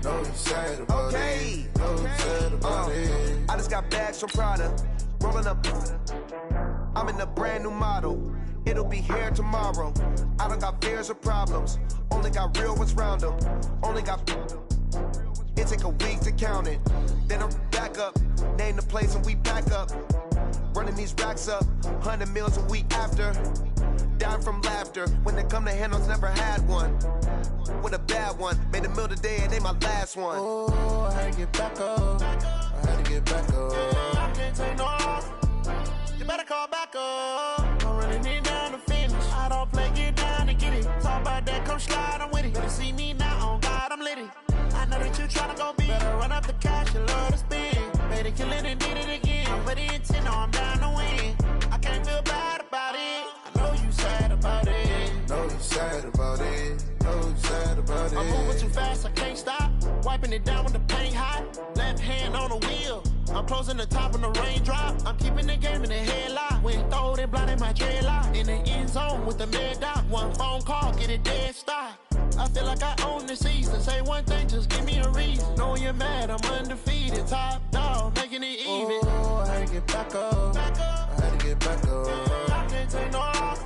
Know you sad about it. Know you sad about it. I just got bags from Prada, rolling up. I'm in a brand new model. It'll be here tomorrow. I don't got fears or problems. Only got real ones round them. Only got. It take a week to count it. Then I'm back up. Name the place and we pack up. Running these racks up. 100 meals a week after. Down from laughter. When they come to handles, never had one. With a bad one. Made a meal today and ain't my last one. Oh, I had to get back up. I had to get back up. I can't take no loss. You better call back up. I'm running it down to finish. I don't play, get down and get it. Talk about that, come slide, I'm with it. Better see me now, on God, I'm litty. I know that you tryna go big. Better run up the cash, you love to spend. Made it, kill it, and did it again. I'm with the intent, no, I'm down to win. I can't feel bad about it. I know you sad about it. Know you sad about it. Know you sad about it. I'm moving too fast, I can't stop. Wiping it down with the paint hot. Left hand on the wheel. I'm closing the top when the raindrop. I'm keeping the game in the headlock. When throwed and blinded my dreadlock. In the end zone with the mad dot. One phone call, get it dead stop. I feel like I own the season. Say one thing, just give me a reason. Know you're mad, I'm undefeated. Top dog, making it even. Oh, I had to get back up. I had to get back up. I can't take no loss.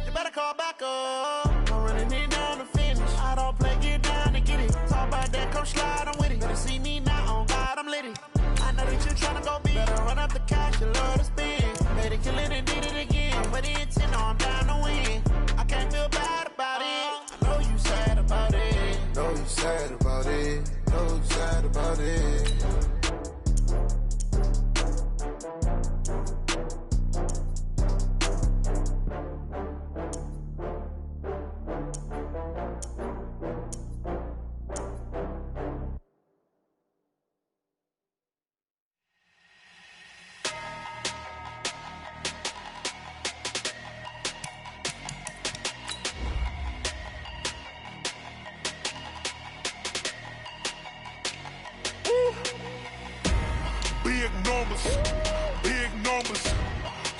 You better call back up. I'm running it down to finish. I don't play, get down to get it. Talk about that, come slide, I'm with it. Better see me now, on God, I'm litty. I know that you tryna go big. Better run up the cash, you love to spend. Made it, kill it, and did it again. I'm with the intent, no, I'm down to win. I can't feel bad about it. I know you sad about it. Know you sad about it. Know you sad about it. Big numbers, big numbers.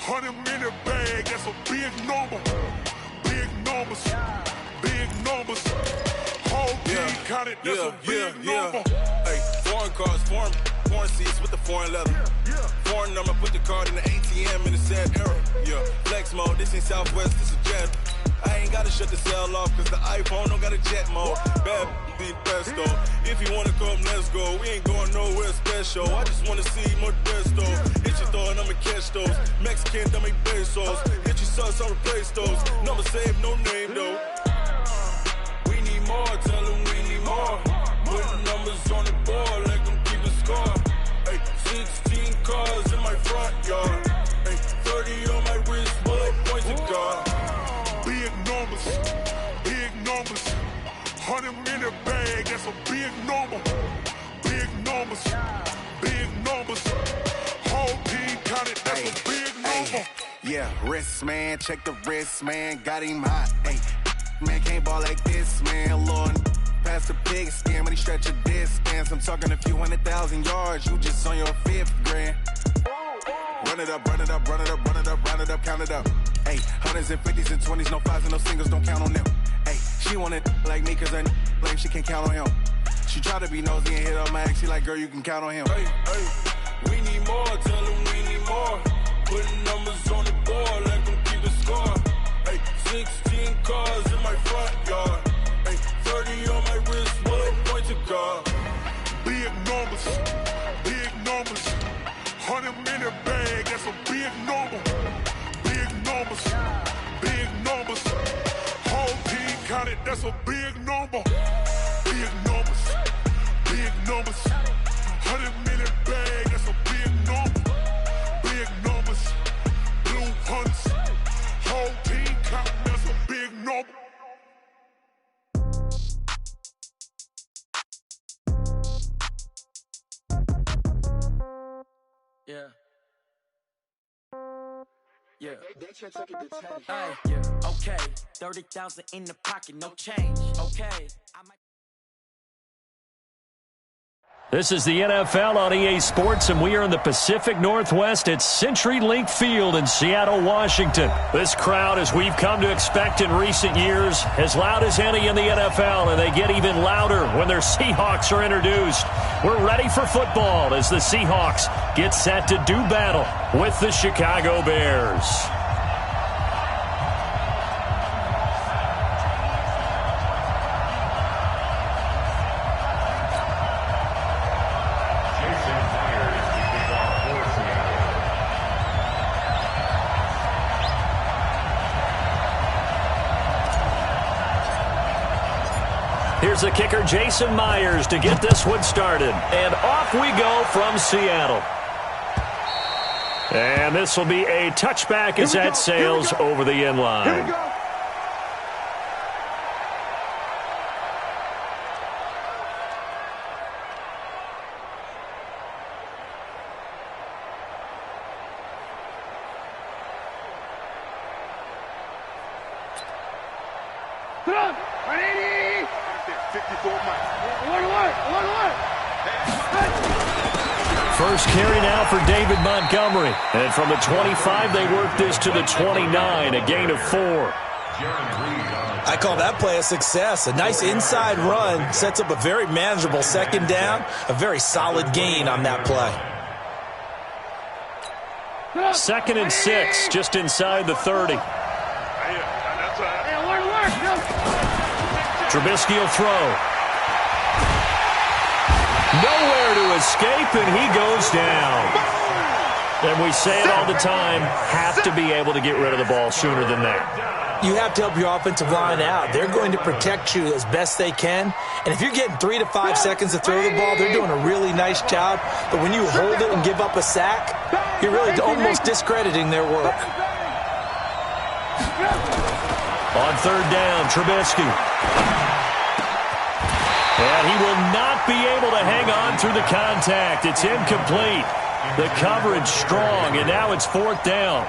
100-minute bag, that's a big number. Big numbers, big numbers. Whole team counted, that's a big number. Hey, foreign cars, foreign seats with the foreign leather. Foreign number, put the card in the ATM in the sad era. Yeah, flex mode, this ain't Southwest, this is Jet. I ain't gotta shut the cell off, cause the iPhone don't got a jet mode. Bad be pesto. If you wanna come, let's go. We ain't going nowhere special. I just wanna see more Modesto. Hit your throw and I'ma catch those. Mexican, I make pesos. Hit your sauce, I'll replace those. Number save, no name though. We need more, tell them we need more. Putting numbers on the board, let them keep a score. Hey, 16 cars in my front yard. Hey, 30 on my wrist, bullet points to God. Big numbers, big numbers. 100-minute bag, that's a big number. Big numbers, big numbers. Whole team counted, that's a big number. Yeah, wrist man, check the wrist man, got him hot. Ay, man can't ball like this, man. Lord, past the pig skin when he stretch a distance. I'm talking a few 100,000 yards, you just on your 5th grand. Run it up, run it up, run it up, run it up, run it up, count it up. Ay, hundreds and 50s and 20s, no 5s and no singles, don't count on them. Ay, she want it like me cause her lame, she can't count on him. She try to be nosy and hit up my ex, she like, girl, you can count on him. Hey, hey, we need more, tell them we need more. Putting numbers on the board, let them keep a score. Hey, 16 cars in my front yard. Hey, 30 on my wrist, bullet point to God. Big numbers, big numbers. 100-minute bag, that's a big number. Big numbers, big numbers. Whole team counted, that's a big number. Big numbers, big numbers. 100-minute bag, that's a big number. Big numbers, blue hunts. Whole team counting, that's a big number. Yeah. Yeah. Hey, yeah. Okay. 30,000 in the pocket, no change. Okay. This is the NFL on EA Sports, and we are in the Pacific Northwest at CenturyLink Field in Seattle, Washington. This crowd, as we've come to expect in recent years, as loud as any in the NFL, and they get even louder when their Seahawks are introduced. We're ready for football as the Seahawks get set to do battle with the Chicago Bears. Here's the kicker, Jason Myers, to get this one started. And off we go from Seattle. And this will be a touchback as that sails over the end line. Here we go. Put on. 180. 54 miles. First carry now for David Montgomery. And from the 25, they work this to the 29, a gain of 4. I call that play a success. A nice inside run sets up a very manageable second down, a very solid gain on that play. 2nd and 6, just inside the 30. Trubisky will throw. Nowhere to escape, and he goes down. And we say it all the time, have to be able to get rid of the ball sooner than that. You have to help your offensive line out. They're going to protect you as best they can. And if you're getting 3 to 5 seconds to throw the ball, they're doing a really nice job. But when you hold it and give up a sack, you're really almost discrediting their work. On 3rd down, Trubisky. And he will not be able to hang on through the contact. It's incomplete. The coverage strong, and now it's 4th down.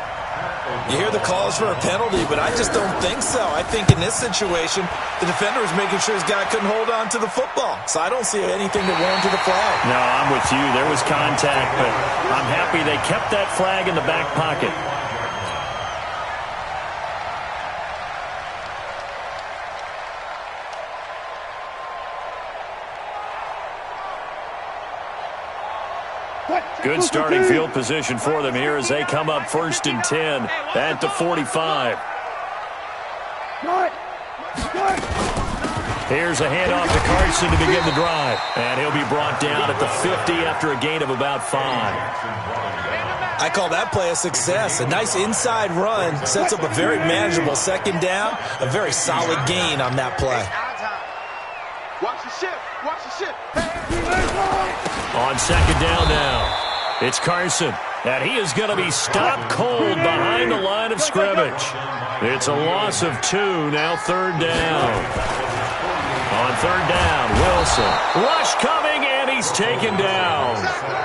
You hear the calls for a penalty, but I just don't think so. I think in this situation, the defender was making sure his guy couldn't hold on to the football. So I don't see anything to warrant the flag. No, I'm with you. There was contact, but I'm happy they kept that flag in the back pocket. Good starting field position for them here as they come up 1st and 10 at the 45. Here's a handoff to Carson to begin the drive. And he'll be brought down at the 50 after a gain of about 5. I call that play a success. A nice inside run sets up a very manageable second down, a very solid gain on that play. Watch the ship. Watch the ship. On 2nd down now, it's Carson, and he is going to be stopped cold behind the line of scrimmage. It's a loss of 2, now 3rd down. On 3rd down, Wilson. Rush coming, and he's taken down.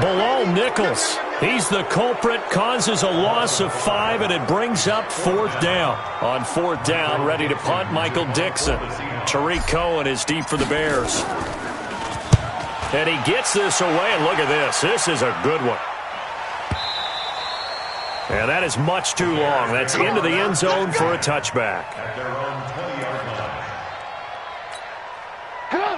Below Nichols. He's the culprit, causes a loss of 5, and it brings up 4th down. On 4th down, ready to punt, Michael Dixon. Tariq Cohen is deep for the Bears. And he gets this away, and look at this. This is a good one. And that is much too long. That's into the end zone for a touchback.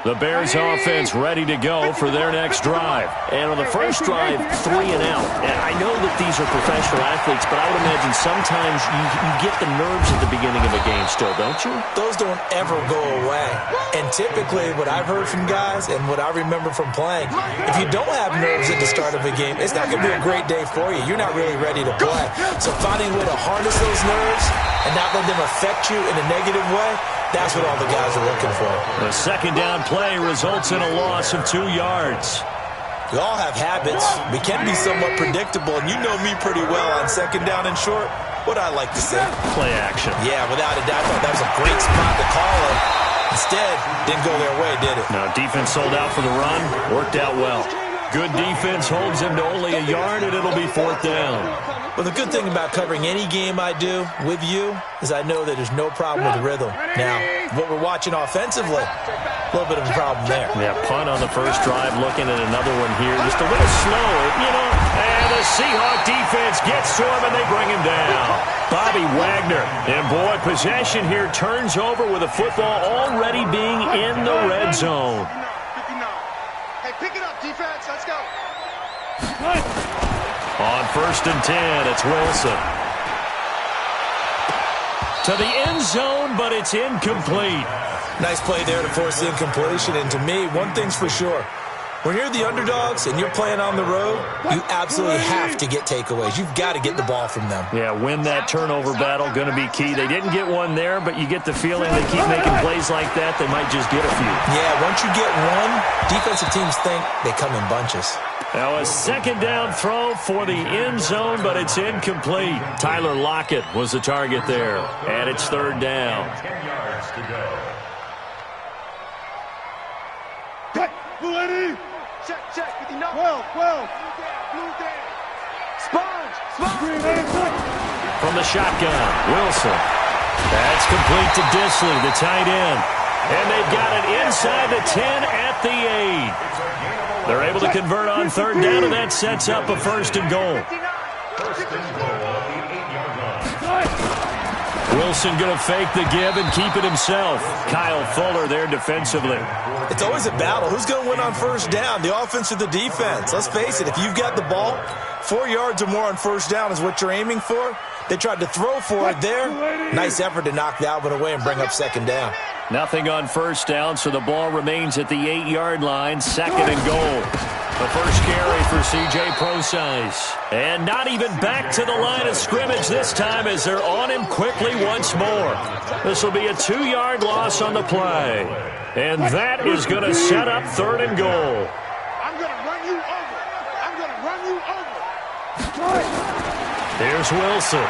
The Bears offense ready to go for their next drive. And on the first drive, 3 and out. And I know that these are professional athletes, but I would imagine sometimes you get the nerves at the beginning of a game still, don't you? Those don't ever go away. And typically what I've heard from guys and what I remember from playing, if you don't have nerves at the start of a game, it's not going to be a great day for you. You're not really ready to play. So finding a way to harness those nerves and not let them affect you in a negative way, that's what all the guys are looking for. The 2nd down play results in a loss of 2 yards. We all have habits. We can be somewhat predictable, and you know me pretty well on 2nd down and short. What I like to say? Play action. Yeah, without a doubt, I thought that was a great spot to call it. Instead, didn't go their way, did it? Now, defense sold out for the run. Worked out well. Good defense holds him to only a yard, and it'll be 4th down. Well, the good thing about covering any game I do with you is I know that there's no problem with rhythm. Now, what we're watching offensively, a little bit of a problem there. Yeah, punt on the first drive, looking at another one here. Just a little slow, and the Seahawk defense gets to him, and they bring him down. Bobby Wagner. And, boy, possession here turns over with the football already being in the red zone. 59. Hey, pick it up, defense. Let's go. On 1st and 10, it's Wilson. To the end zone, but it's incomplete. Nice play there to force the incompletion. And to me, one thing's for sure. When you're the underdogs and you're playing on the road, you absolutely have to get takeaways. You've got to get the ball from them. Yeah, win that turnover battle, going to be key. They didn't get one there, but you get the feeling they keep making plays like that, they might just get a few. Yeah, once you get one, defensive teams think they come in bunches. Now a 2nd down throw for the end zone, but it's incomplete. Tyler Lockett was the target there, and it's 3rd down. 10 yards to go. Cut, Blue Check, 59. 12. Blue down. Sponge. From the shotgun, Wilson. That's complete to Disley, the tight end. And they've got it inside the 10 at the 8. They're able to convert on 3rd down, and that sets up a 1st and goal. 1st and goal at the 8-yard line. Wilson going to fake the give and keep it himself. Kyle Fuller there defensively. It's always a battle. Who's going to win on 1st down, the offense or the defense? Let's face it, if you've got the ball, 4 yards or more on 1st down is what you're aiming for. They tried to throw for it there. Nice effort to knock that one away and bring up 2nd down. Nothing on 1st down, so the ball remains at the 8-yard line, 2nd and goal. The first carry for C.J. Prosise. And not even back to the line of scrimmage this time as they're on him quickly once more. This will be a 2-yard loss on the play. And that is going to set up 3rd and goal. I'm going to run you over. I'm going to run you over. Here's Wilson.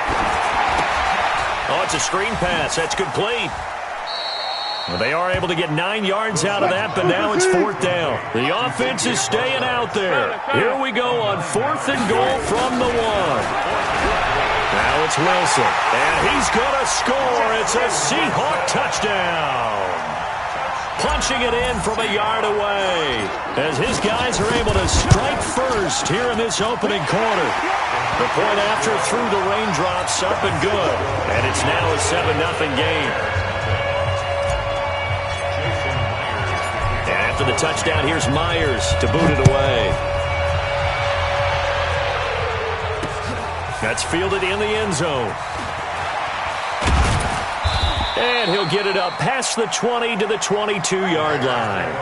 Oh, it's a screen pass. That's complete. Well, they are able to get 9 yards out of that, but now it's 4th down. The offense is staying out there. Here we go on 4th and goal from the 1. Now it's Wilson, and he's going to score. It's a Seahawk touchdown. Punching it in from a yard away as his guys are able to strike first here in this opening quarter. The point after through the raindrops up and good, and it's now a 7-0 game. And after the touchdown, here's Myers to boot it away. That's fielded in the end zone. And he'll get it up past the 20 to the 22-yard line.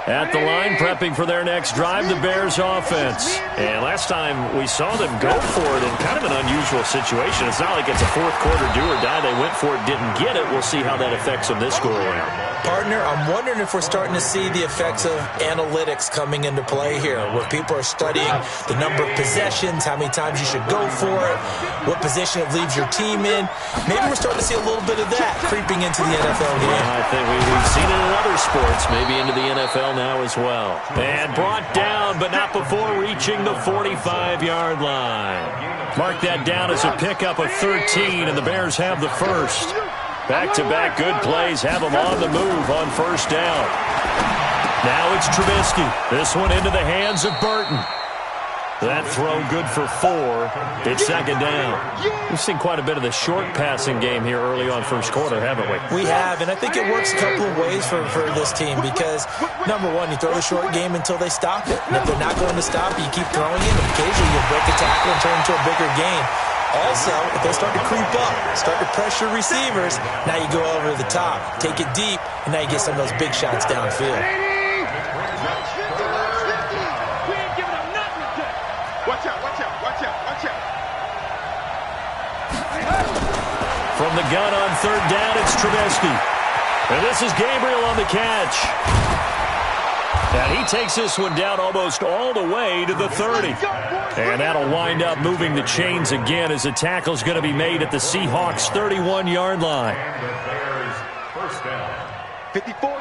At the line, prepping for their next drive, the Bears offense. And last time we saw them go for it in kind of an unusual situation. It's not like it's a fourth quarter do or die. They went for it, didn't get it. We'll see how that affects them this go-around. Partner, I'm wondering if we're starting to see the effects of analytics coming into play here, where people are studying the number of possessions, how many times you should go for it, what position it leaves your team in. Maybe we're starting to see a little bit of that creeping into the NFL game. Yeah, I think we've seen it in other sports, maybe into the NFL now as well. And brought down, but not before reaching the 45-yard line. Mark that down as a pickup of 13, and the Bears have the first. Back-to-back good plays have them on the move on first down. Now it's Trubisky. This one into the hands of Burton. That throw good for 4. It's second down. We've seen quite a bit of the short passing game here early on first quarter, haven't we? We have, and I think it works a couple of ways for this team because, number one, you throw the short game until they stop it. And if they're not going to stop it, you keep throwing it, and occasionally you'll break a tackle and turn into a bigger gain. Also, if they start to creep up, start to pressure receivers, now you go over the top, take it deep, and now you get some of those big shots downfield. Watch out, watch out, watch out, watch out. From the gun on third down, it's Trubisky. And this is Gabriel on the catch. And he takes this one down almost all the way to the 30. And that'll wind up moving the chains again as the tackle's going to be made at the Seahawks' 31-yard line.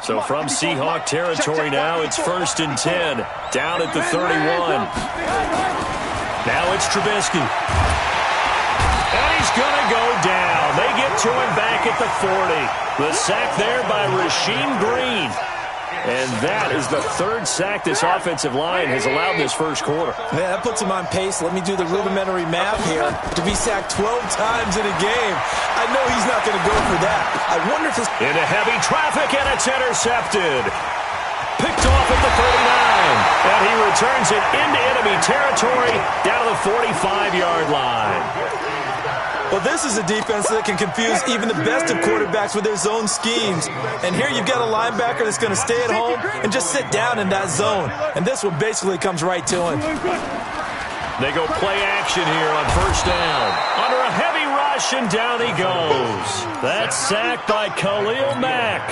So from Seahawk territory now, it's 1st and 10. Down at the 31. Now it's Trubisky. And he's going to go down. They get to him back at the 40. The sack there by Rasheem Green. And that is the 3rd sack this offensive line has allowed this first quarter. Yeah, that puts him on pace. Let me do the rudimentary math here. To be sacked 12 times in a game, I know he's not going to go for that. I wonder if into heavy traffic, and it's intercepted. Picked off at the 39. And he returns it into enemy territory down to the 45-yard line. Well, this is a defense that can confuse even the best of quarterbacks with their zone schemes. And here you've got a linebacker that's going to stay at home and just sit down in that zone. And this one basically comes right to him. They go play action here on 1st down. Under a heavy rush, and down he goes. That's sacked by Khalil Mack.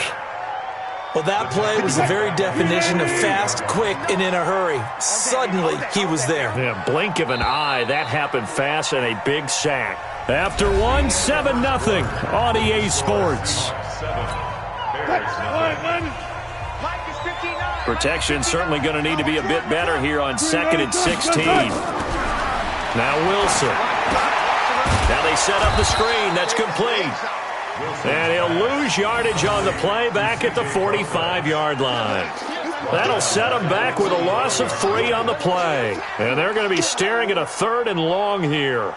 Well, that play was the very definition of fast, quick, and in a hurry. Suddenly, he was there. Yeah, blink of an eye. That happened fast, and a big sack. After 7-0 on EA Sports. Protection certainly going to need to be a bit better here on 2nd and 16. Now Wilson. Now they set up the screen. That's complete. And he'll lose yardage on the play back at the 45-yard line. That'll set him back with a loss of 3 on the play. And they're going to be staring at a 3rd and long here.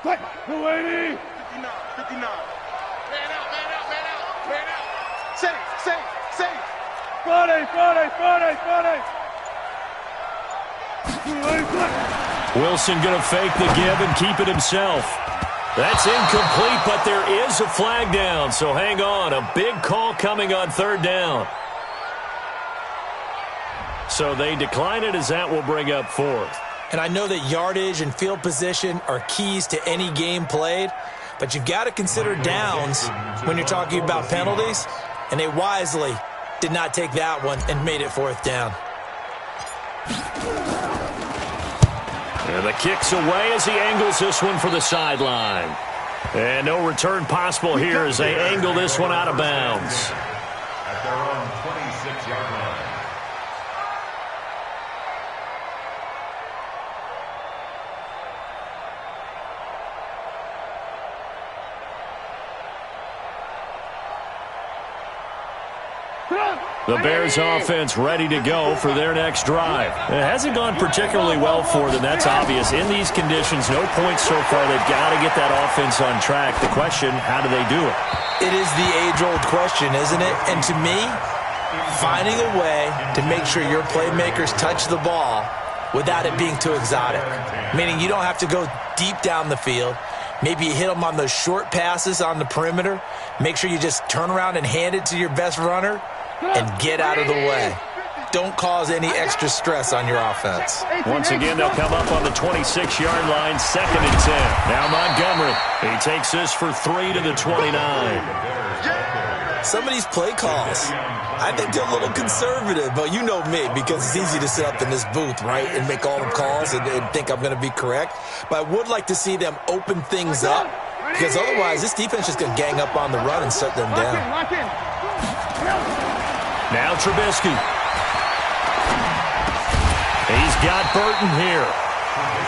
Play, 280. 59, 59. Man out, man out, man out, man out. Safe. Friday. 280. Wilson going to fake the give and keep it himself. That's incomplete, but there is a flag down, so hang on. A big call coming on 3rd down. So they decline it as that will bring up 4th. And I know that yardage and field position are keys to any game played, but you've got to consider downs when you're talking about penalties, and they wisely did not take that one and made it 4th down. And the kick's away as he angles this one for the sideline. And no return possible here as they angle this one out of bounds. At their own 26-yard line. The Bears offense ready to go for their next drive. It hasn't gone particularly well for them. That's obvious. In these conditions, no points so far. They've got to get that offense on track. The question, how do they do it? It is the age-old question, isn't it? And to me, finding a way to make sure your playmakers touch the ball without it being too exotic. Meaning you don't have to go deep down the field. Maybe you hit them on those short passes on the perimeter. Make sure you just turn around and hand it to your best runner and get out of the way. Don't cause any extra stress on your offense. Once again, they'll come up on the 26-yard line, 2nd and 10. Now Montgomery. He takes this for 3 to the 29. Some of these play calls, I think they're a little conservative, but you know me, because it's easy to sit up in this booth, right, and make all the calls and think I'm going to be correct. But I would like to see them open things up, because otherwise this defense is going to gang up on the run and shut them down. Now Trubisky. He's got Burton here.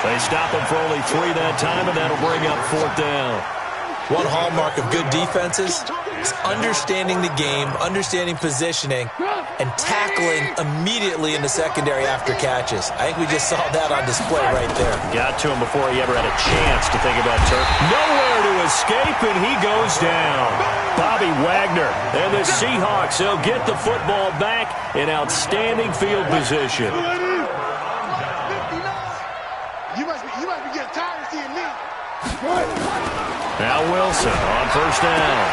They stop him for only 3 that time, and that'll bring up 4th down. One hallmark of good defenses is understanding the game, understanding positioning, and tackling immediately in the secondary after catches. I think we just saw that on display right there. Got to him before he ever had a chance to think about Turk. Nowhere to escape, and he goes down. Bobby Wagner and the Seahawks, they'll get the football back in outstanding field position. You must be getting tired of seeing me. Now Wilson on 1st down.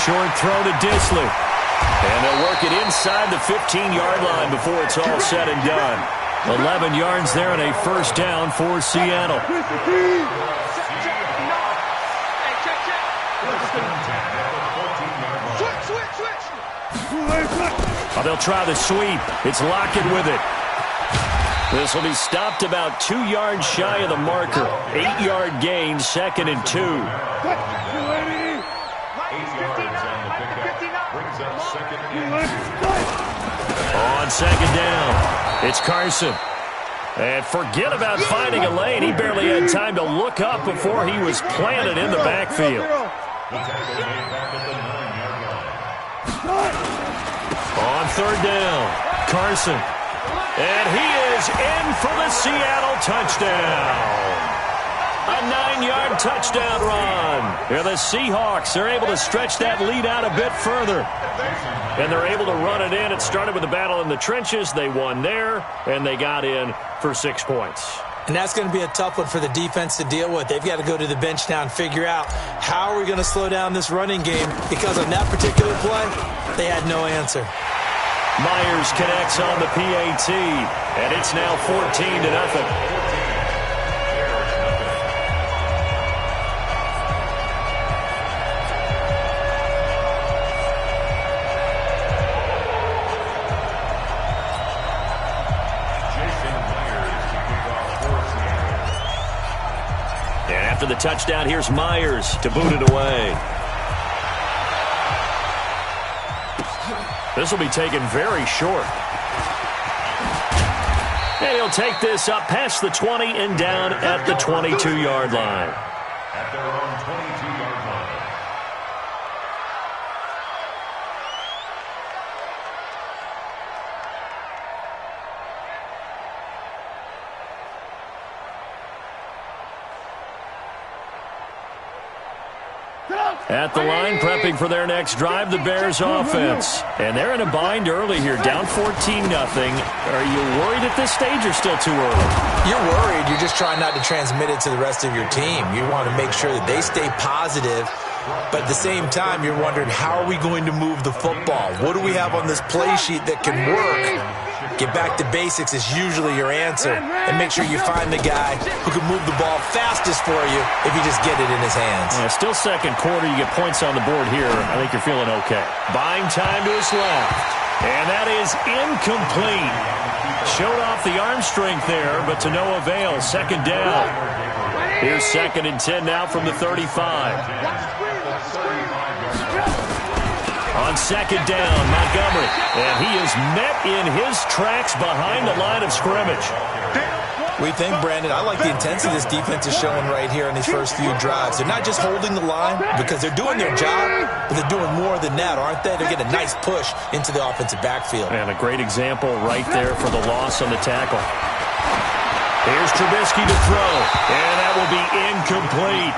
Short throw to Disley. And they'll work it inside the 15-yard line before it's all said and done. 11 yards there and a first down for Seattle. Oh, they'll try the sweep. It's Lockett with it. This will be stopped about 2 yards shy of the marker. 8-yard gain, 2nd and 2. 8 yards on the pickup. Brings up 2nd and 2. On 2nd down, it's Carson. And forget about finding a lane. He barely had time to look up before he was planted in the backfield. The tackle made back at the 9-yard line. On 3rd down, Carson. And he is in for the Seattle touchdown. A 9-yard touchdown run. Yeah, the Seahawks are able to stretch that lead out a bit further. And they're able to run it in. It started with a battle in the trenches. They won there, and they got in for 6 points. And that's going to be a tough one for the defense to deal with. They've got to go to the bench now and figure out how are we going to slow down this running game, because on that particular play, they had no answer. Myers connects on the PAT, and it's now 14-0. After the touchdown, here's Myers to boot it away. This will be taken very short. And he'll take this up past the 20 and down at the 22-yard line. At their own 22-yard line. At the line, prepping for their next drive, the Bears offense. And they're in a bind early here, down 14-0. Are you worried at this stage or still too early? You're worried. You're just trying not to transmit it to the rest of your team. You want to make sure that they stay positive. But at the same time, you're wondering, how are we going to move the football? What do we have on this play sheet that can work? Get back to basics is usually your answer. And make sure you find the guy who can move the ball fastest for you if you just get it in his hands. Yeah, still second quarter. You get points on the board here. I think you're feeling okay. Buying time to his left. And that is incomplete. Showed off the arm strength there, but to no avail. 2nd down. Here's 2nd and 10 now from the 35. On 2nd down, Montgomery. And he is met in his tracks behind the line of scrimmage. We think, Brandon, I like the intensity this defense is showing right here in these first few drives. They're not just holding the line because they're doing their job, but they're doing more than that, aren't they? They're getting a nice push into the offensive backfield. And a great example right there for the loss on the tackle. Here's Trubisky to throw, and that will be incomplete.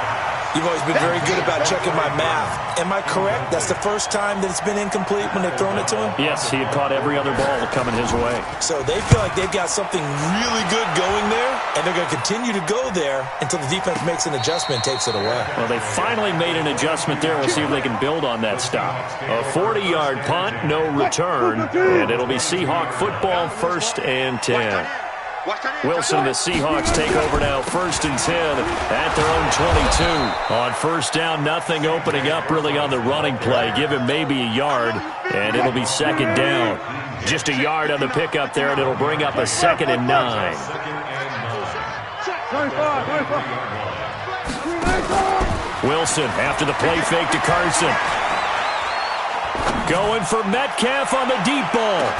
You've always been very good about checking my math. Am I correct? That's the first time that it's been incomplete when they've thrown it to him? Yes, he had caught every other ball coming his way. So they feel like they've got something really good going there, and they're going to continue to go there until the defense makes an adjustment and takes it away. Well, they finally made an adjustment there. We'll see if they can build on that stop. A 40-yard punt, no return, and it'll be Seahawk football, 1st and 10. Wilson and the Seahawks take over now, 1st and 10 at their own 22. On 1st down, nothing opening up really on the running play. Give him maybe a yard, and it'll be 2nd down. Just a yard on the pickup there, and it'll bring up a 2nd and 9. Wilson after the play fake to Carson. Going for Metcalf on the deep ball.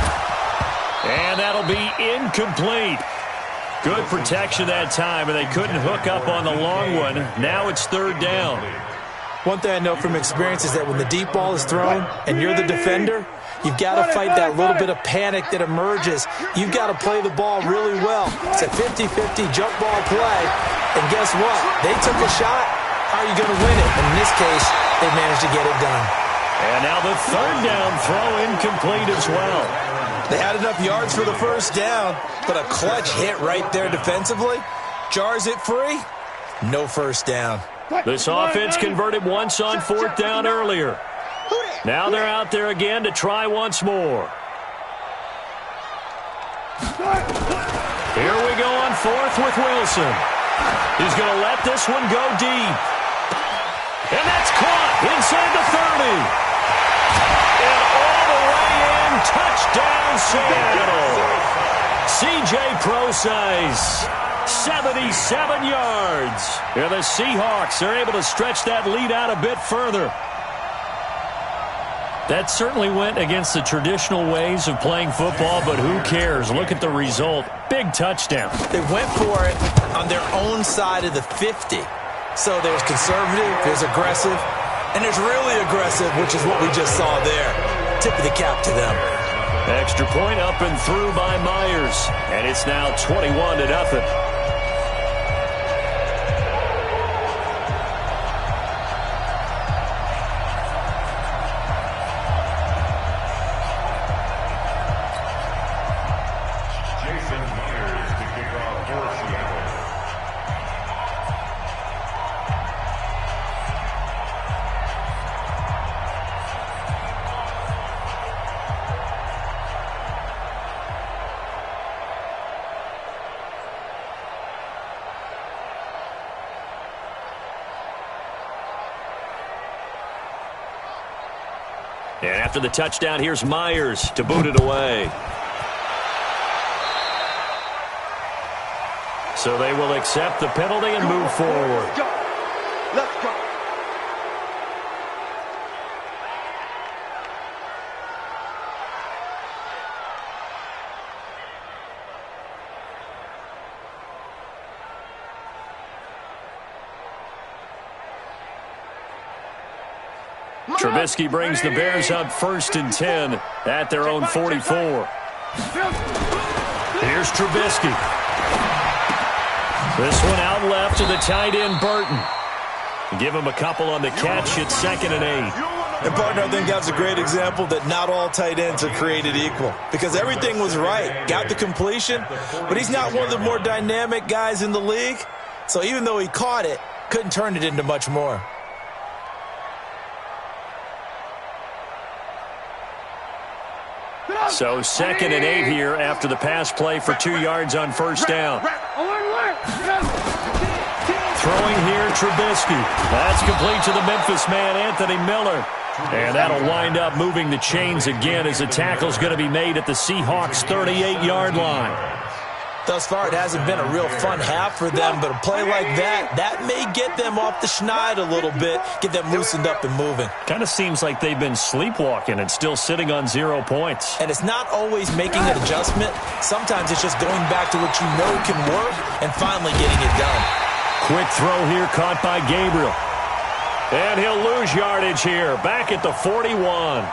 And that'll be incomplete. Good protection that time, and they couldn't hook up on the long one. Now it's 3rd down. One thing I know from experience is that when the deep ball is thrown and you're the defender, you've got to fight that little bit of panic that emerges. You've got to play the ball really well. It's a 50-50 jump ball play, and guess what? They took a shot. How are you going to win it? And in this case, they managed to get it done. And now the 3rd down throw incomplete as well. They had enough yards for the 1st down, but a clutch hit right there defensively. Jars it free. No 1st down. This offense converted once on 4th down earlier. Now they're out there again to try once more. Here we go on fourth with Wilson. He's going to let this one go deep. And that's caught inside the 30. And all the way in, touchdown Seattle. C.J. Procise, 77 yards. And the Seahawks are able to stretch that lead out a bit further. That certainly went against the traditional ways of playing football, but who cares? Look at the result. Big touchdown. They went for it on their own side of the 50. So there's conservative, there's aggressive, and there's really aggressive, which is what we just saw there. Tip of the cap to them. Extra point up and through by Myers, and it's now 21-0. And after the touchdown, here's Myers to boot it away. So they will accept the penalty and move forward. Let's go. Let's go. Trubisky brings the Bears up 1st and 10 at their own 44. Here's Trubisky. This one out left to the tight end, Burton. Give him a couple on the catch at 2nd and 8. And, partner, I think that's a great example that not all tight ends are created equal. Because everything was right. Got the completion, but he's not one of the more dynamic guys in the league. So even though he caught it, couldn't turn it into much more. So 2nd and 8 here after the pass play for 2 yards on 1st down. Throwing here, Trubisky. That's complete to the Memphis man, Anthony Miller. And that'll wind up moving the chains again as the tackle's going to be made at the Seahawks' 38-yard line. Thus far, it hasn't been a real fun half for them, but a play like that may get them off the schneid a little bit, get them loosened up and moving. Kind of seems like they've been sleepwalking and still sitting on 0 points. And it's not always making an adjustment. Sometimes it's just going back to what you know can work and finally getting it done. Quick throw here caught by Gabriel. And he'll lose yardage here, back at the 41.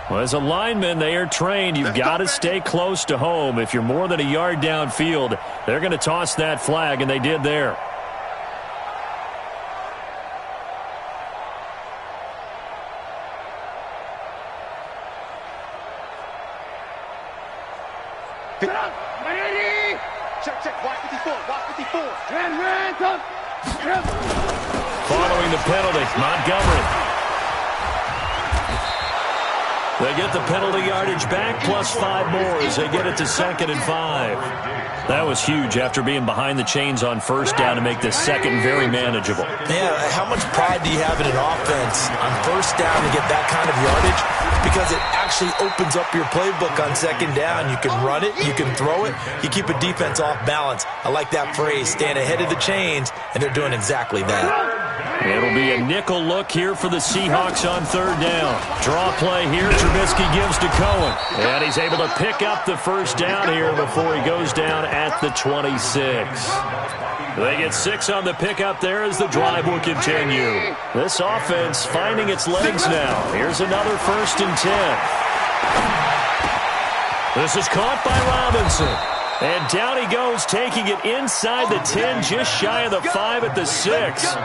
Well, as a lineman, they are trained. You've got to stay close to home. If you're more than a yard downfield, they're going to toss that flag, and they did there. Check. Watch 54. Watch 54. Following the penalty, Montgomery. They get the penalty yardage back, plus 5 more as they get it to 2nd and 5. That was huge after being behind the chains on 1st down to make this 2nd very manageable. Yeah, how much pride do you have in an offense on 1st down to get that kind of yardage? Because it actually opens up your playbook on 2nd down. You can run it, you can throw it, you keep a defense off balance. I like that phrase, stand ahead of the chains, and they're doing exactly that. It'll be a nickel look here for the Seahawks on 3rd down. Draw play here. Trubisky gives to Cohen. And he's able to pick up the 1st down here before he goes down at the 26. They get 6 on the pickup there as the drive will continue. This offense finding its legs now. Here's another 1st and 10. This is caught by Robinson. And down he goes, taking it inside the 10, just shy of the 5 at the 6.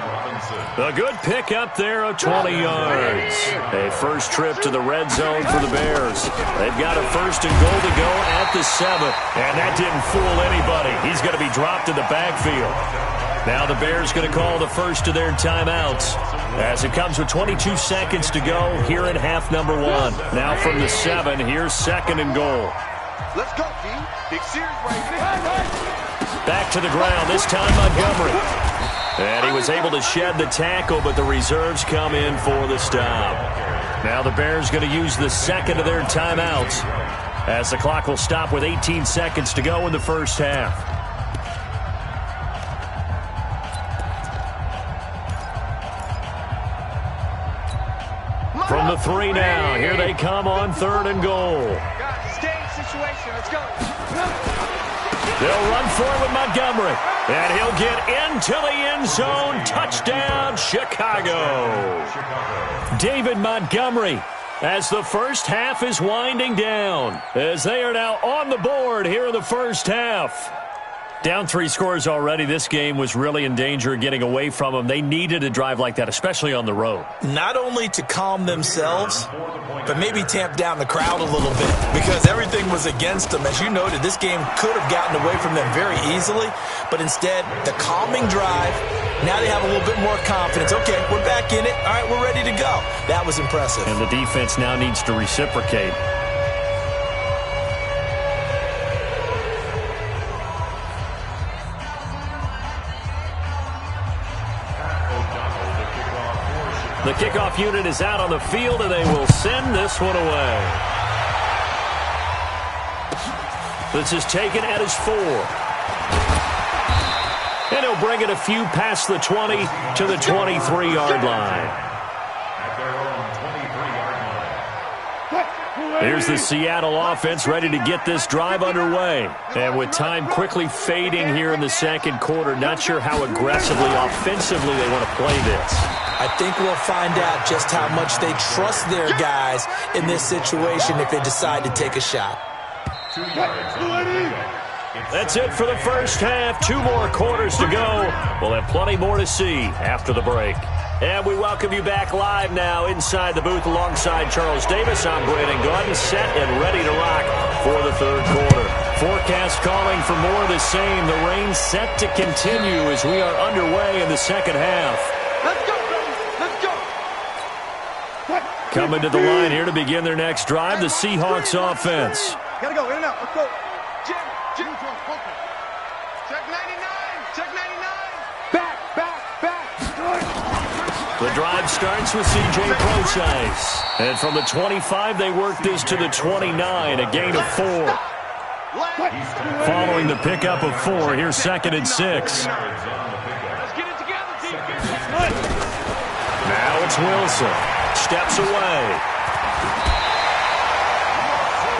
A good pick up there of 20 yards. A first trip to the red zone for the Bears. They've got a 1st and goal to go at the 7. And that didn't fool anybody. He's going to be dropped in the backfield. Now the Bears going to call the first of their timeouts. As it comes with 22 seconds to go here in half number 1. Now from the 7, here's 2nd and goal. Let's go, D. Big series right here. Back to the ground, this time Montgomery. And he was able to shed the tackle, but the reserves come in for the stop. Now the Bears going to use the second of their timeouts as the clock will stop with 18 seconds to go in the first half. From the 3 now, here they come on 3rd and goal. Situation. Let's go. They'll run forward with Montgomery, and he'll get into the end zone. Touchdown, Chicago. David Montgomery, as the first half is winding down, as they are now on the board here in the first half. Down 3 scores already. This game was really in danger of getting away from them. They needed a drive like that, especially on the road. Not only to calm themselves, but maybe tamp down the crowd a little bit because everything was against them. As you noted, this game could have gotten away from them very easily, but instead, the calming drive, now they have a little bit more confidence. Okay, we're back in it. All right, we're ready to go. That was impressive. And the defense now needs to reciprocate. The kickoff unit is out on the field, and they will send this one away. This is taken at his 4. And he'll bring it a few past the 20 to the 23-yard line. Here's the Seattle offense ready to get this drive underway. And with time quickly fading here in the second quarter, not sure how aggressively, offensively they want to play this. I think we'll find out just how much they trust their guys in this situation if they decide to take a shot. That's it for the first half. 2 more quarters to go. We'll have plenty more to see after the break. And we welcome you back live now inside the booth alongside Charles Davis. I'm Brandon Gordon, set and ready to rock for the third quarter. Forecast calling for more of the same. The rain set to continue as we are underway in the second half. Let's go, baby. Let's go. Coming to the line here to begin their next drive, the Seahawks offense. Gotta go, in and out. Let's go. Jim. Check 99. Check 99. Back. The drive starts with C.J. Procise. And from the 25, they work this to the 29, a gain of 4. Following the pickup of 4, here's 2nd and 6. Let's get it together, defense. Now it's Wilson. Steps away.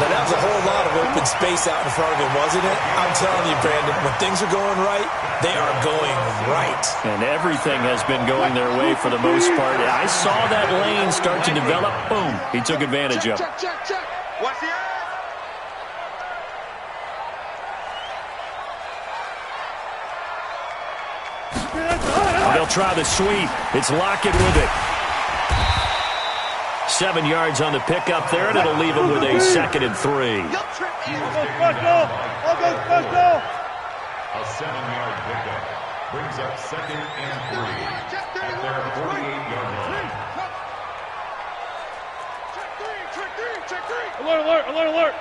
Now, that was a whole lot of open space out in front of him, wasn't it? I'm telling you, Brandon, when things are going right, they are going right. And everything has been going their way for the most part. I saw that lane start to develop. Boom. He took advantage of it. Check. Watch the eye. They'll try the sweep. It's Lockett with it. 7 yards on the pickup there, and it'll leave him with a 2nd and 3. A 7-yard pickup brings up 2nd and 3 at their 48-yard line. Check 3. Alert.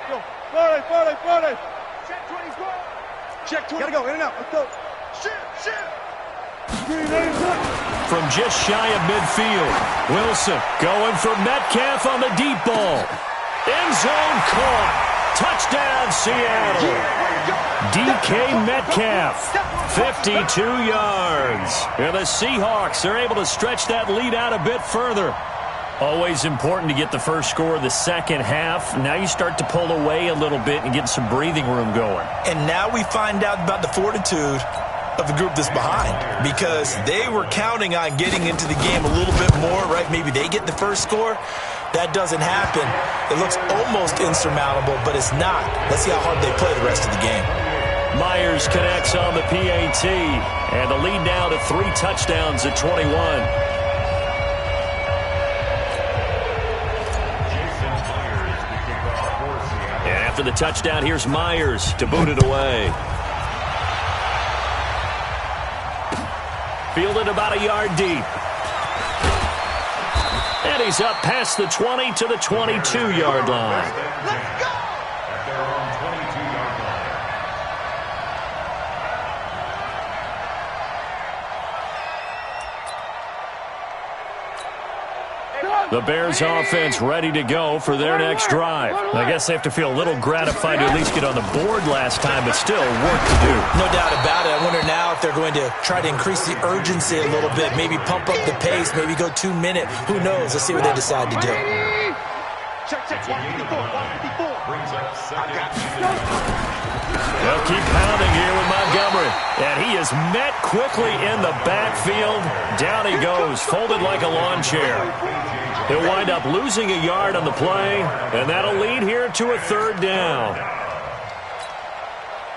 Go. Friday. Check 24. Check 20. Gotta go, in and out. Let's go. Shit. From just shy of midfield, Wilson going for Metcalf on the deep ball. End zone caught. Touchdown, Seattle. DK Metcalf, 52 yards. And the Seahawks are able to stretch that lead out a bit further. Always important to get the first score of the second half. Now you start to pull away a little bit and get some breathing room going. And now we find out about the fortitude of the group that's behind, because they were counting on getting into the game a little bit more, right? Maybe they get the first score. That doesn't happen. It looks almost insurmountable, but it's not. Let's see how hard they play the rest of the game. Myers connects on the PAT, and the lead now to 3 touchdowns at 21. And after the touchdown, here's Myers to boot it away. Fielded about a yard deep. And he's up past the 20 to the 22-yard line. Let's go! At their own 22-yard line. The Bears offense ready to go for their next drive. I guess they have to feel a little gratified to at least get on the board last time, but still work to do. No doubt about it. I wonder now if they're going to try to increase the urgency a little bit, maybe pump up the pace, maybe go 2 minute. Who knows? Let's see what they decide to do. Check, 154. Brings up second. They'll keep pounding here with Montgomery. And he is met quickly in the backfield. Down he goes, folded like a lawn chair. He'll wind up losing a yard on the play, and that'll lead here to a third down.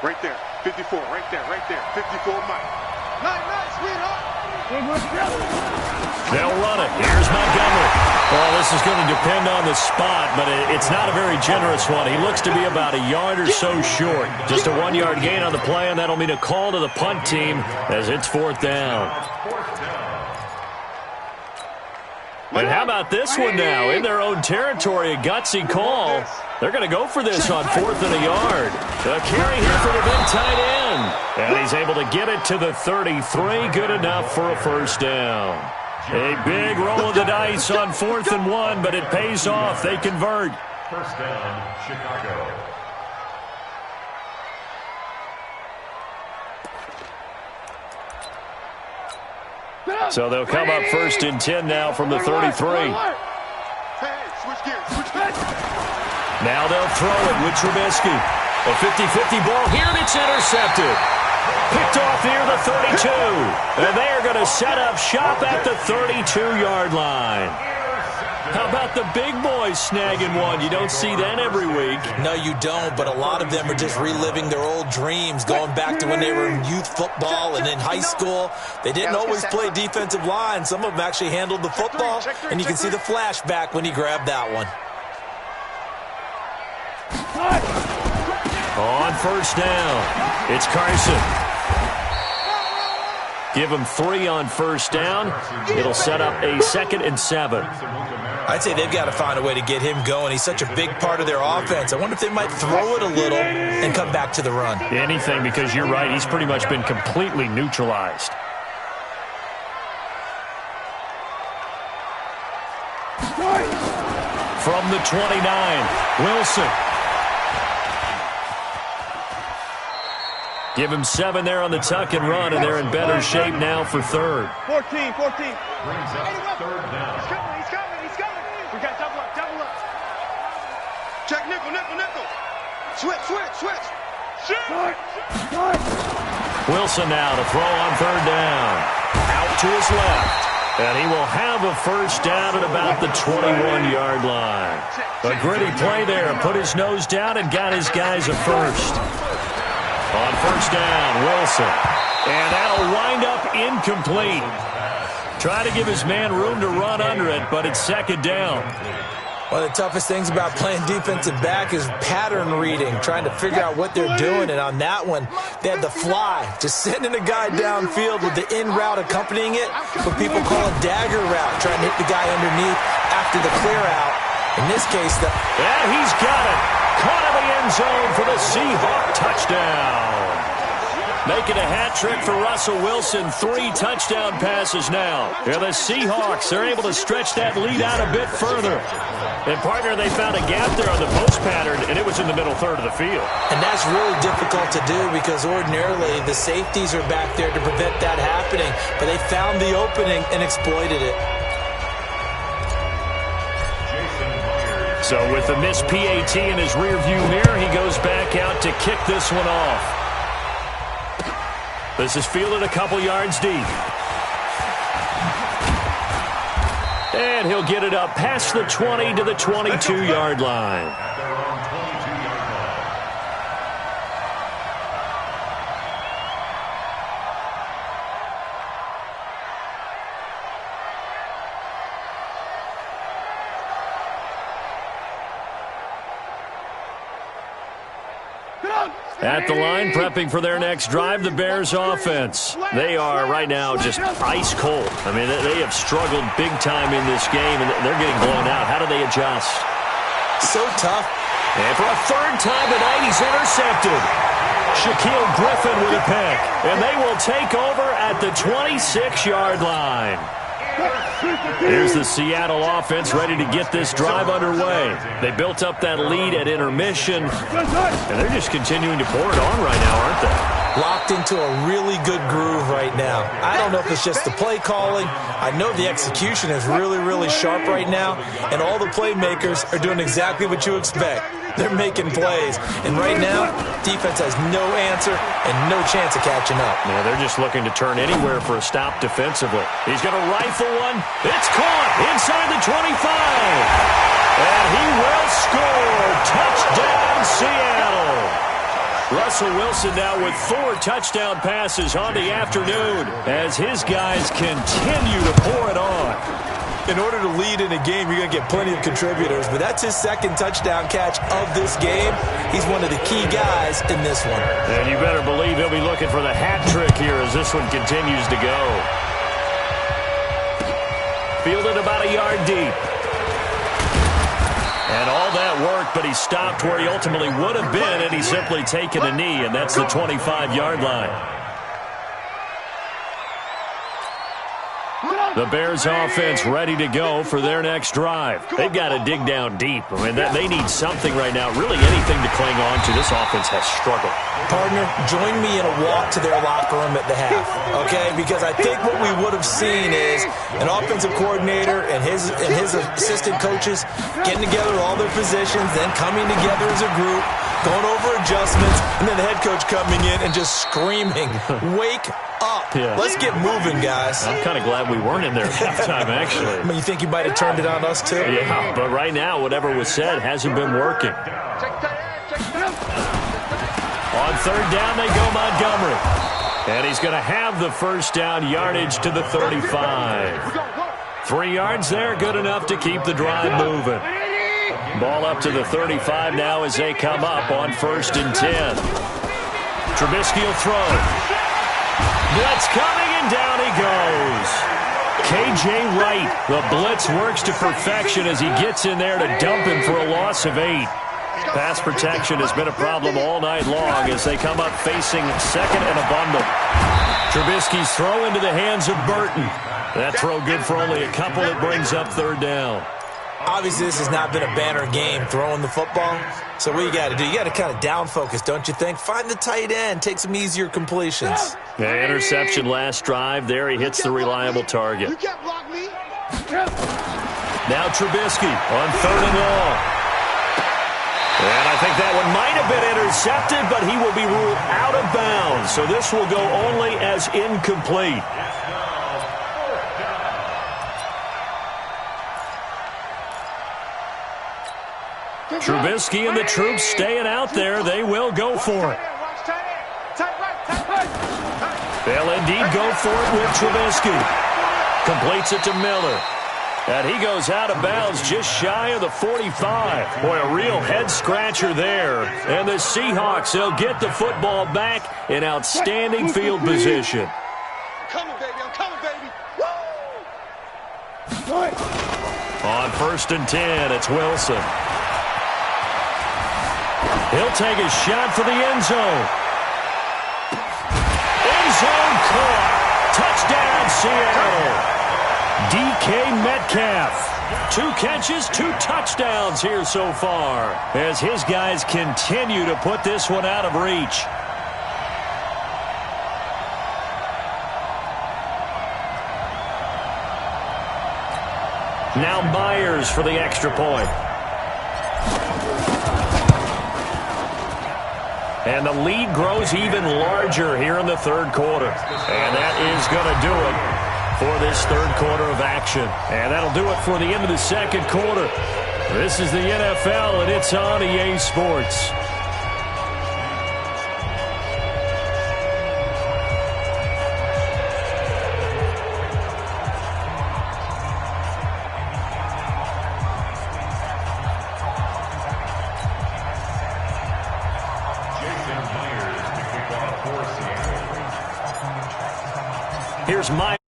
Right there, 54, right there, 54, Mike. Nice, sweetheart. They'll run it. Here's Montgomery. Well, this is going to depend on the spot, but it's not a very generous one. He looks to be about a yard or so short. Just a 1-yard gain on the play, and that'll mean a call to the punt team as it's fourth down. And how about this one now? In their own territory, a gutsy call. They're going to go for this on 4th and a yard. A carry here for the big tight end. And he's able to get it to the 33. Good enough for a first down. A big roll of the dice on 4th and 1, but it pays off. They convert. First down, Chicago. So they'll come up 1st and 10 now from the 33. Hey, switch gears. Now they'll throw it with Trubisky. A 50-50 ball here, and it's intercepted. Picked off near the 32. And they are going to set up shop at the 32-yard line. How about the big boys snagging one? You don't see that every week. No, you don't, but a lot of them are just reliving their old dreams, going back to when they were in youth football and in high school. They didn't always play defensive line. Some of them actually handled the football, and you can see the flashback when he grabbed that one. On first down, it's Carson. Give him 3 on first down. It'll set up a 2nd and 7. I'd say they've got to find a way to get him going. He's such a big part of their offense. I wonder if they might throw it a little and come back to the run. Anything, because you're right. He's pretty much been completely neutralized. From the 29, Wilson. Give him 7 there on the tuck and run, and they're in better shape now for 3rd. 14. Brings up 3rd down. He's coming. We got double up. Check nickel. Switch. Wilson now to throw on 3rd down. Out to his left. And he will have a first down at about the 21-yard line. A gritty play there. Put his nose down and got his guys a first. On first down, Wilson. And that'll wind up incomplete. Try to give his man room to run under it, but it's 2nd down. One of the toughest things about playing defensive back is pattern reading, trying to figure out what they're doing. And on that one, they had the fly, just sending a guy downfield with the in route accompanying it, what people call a dagger route, trying to hit the guy underneath after the clear out. In this case, and he's got it. Caught in the end zone for the Seahawk touchdown. Making a hat trick for Russell Wilson. 3 touchdown passes now. And the Seahawks are able to stretch that lead out a bit further. And, partner, they found a gap there on the post pattern, and it was in the middle third of the field. And that's really difficult to do because ordinarily the safeties are back there to prevent that happening. But they found the opening and exploited it. So with the missed PAT in his rearview mirror, he goes back out to kick this one off. This is fielded a couple yards deep. And he'll get it up past the 20 to the 22-yard line. At the line, prepping for their next drive, the Bears offense. They are right now just ice cold. I mean, they have struggled big time in this game, and they're getting blown out. How do they adjust? So tough. And for a third time tonight, he's intercepted. Shaquille Griffin with a pick. And they will take over at the 26-yard line. Here's the Seattle offense ready to get this drive underway. They built up that lead at intermission, and they're just continuing to pour it on right now, aren't they? Locked into a really good groove right now. I don't know if it's just the play calling. I know the execution is really, really sharp right now, and all the playmakers are doing exactly what you expect. They're making plays, and right now, defense has no answer and no chance of catching up. Yeah, they're just looking to turn anywhere for a stop defensively. He's going to rifle one. It's caught inside the 25. And he will score. Touchdown, Seattle. Russell Wilson now with 4 touchdown passes on the afternoon as his guys continue to pour it on. In order to lead in a game, you're going to get plenty of contributors, but that's his second touchdown catch of this game. He's one of the key guys in this one. And you better believe he'll be looking for the hat trick here as this one continues to go. Fielded about a yard deep. And all that work, but he stopped where he ultimately would have been, and he's simply taken a knee, and that's the 25-yard line. The Bears offense ready to go for their next drive. They've got to dig down deep. I mean, they need something right now, really anything to cling on to. This offense has struggled. Partner, join me in a walk to their locker room at the half, okay? Because I think what we would have seen is an offensive coordinator and his assistant coaches getting together all their positions, then coming together as a group, going over adjustments, and then the head coach coming in and just screaming, "Wake up. Yeah. Let's get moving, guys." I'm kind of glad we weren't in there at halftime, actually. I mean, you think you might have turned it on us, too? Yeah, but right now, whatever was said hasn't been working. On third down, they go Montgomery. And he's going to have the first down yardage to the 35. 3 yards there, good enough to keep the drive moving. Ball up to the 35 now as they come up on 1st and 10. Trubisky will throw. Blitz coming, and down he goes. K.J. Wright, the blitz works to perfection as he gets in there to dump him for a loss of 8. Pass protection has been a problem all night long as they come up facing second and a bundle. Trubisky's throw into the hands of Burton. That throw good for only a couple. It brings up 3rd down. Obviously, this has not been a banner game throwing the football. So what you got to do, you got to kind of down focus, don't you think? Find the tight end, take some easier completions. Yeah, interception last drive. There he hits the reliable target. Now Trubisky on 3rd and long. And I think that one might have been intercepted, but he will be ruled out of bounds. So this will go only as incomplete. Trubisky and the troops staying out there. They will go for it. They'll indeed go for it with Trubisky. Completes it to Miller. And he goes out of bounds just shy of the 45. Boy, a real head-scratcher there. And the Seahawks, they'll get the football back in outstanding field position. I'm coming, baby. I'm coming, baby. Woo! On 1st and 10, it's Wilson. He'll take a shot for the end zone. End zone caught. Touchdown, Seattle. DK Metcalf. 2 catches, 2 touchdowns here so far as his guys continue to put this one out of reach. Now Myers for the extra point. And the lead grows even larger here in the 3rd quarter. And that is going to do it for this 3rd quarter of action. And that'll do it for the end of the 2nd quarter. This is the NFL, and it's on EA Sports. Here's Mike.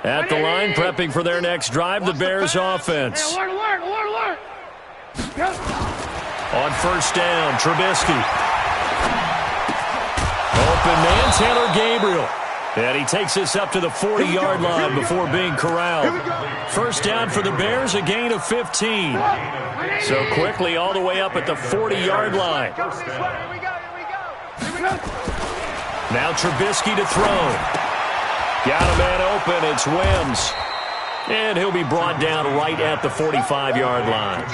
At the line, prepping for their next drive, the Bears offense. Alert. On first down, Trubisky. Open man, Taylor Gabriel. And he takes this up to the 40-yard line before being corralled. First down for the Bears, a gain of 15. So quickly all the way up at the 40-yard line. Now Trubisky to throw. Got a man open, it's Wims. And he'll be brought down right at the 45-yard line.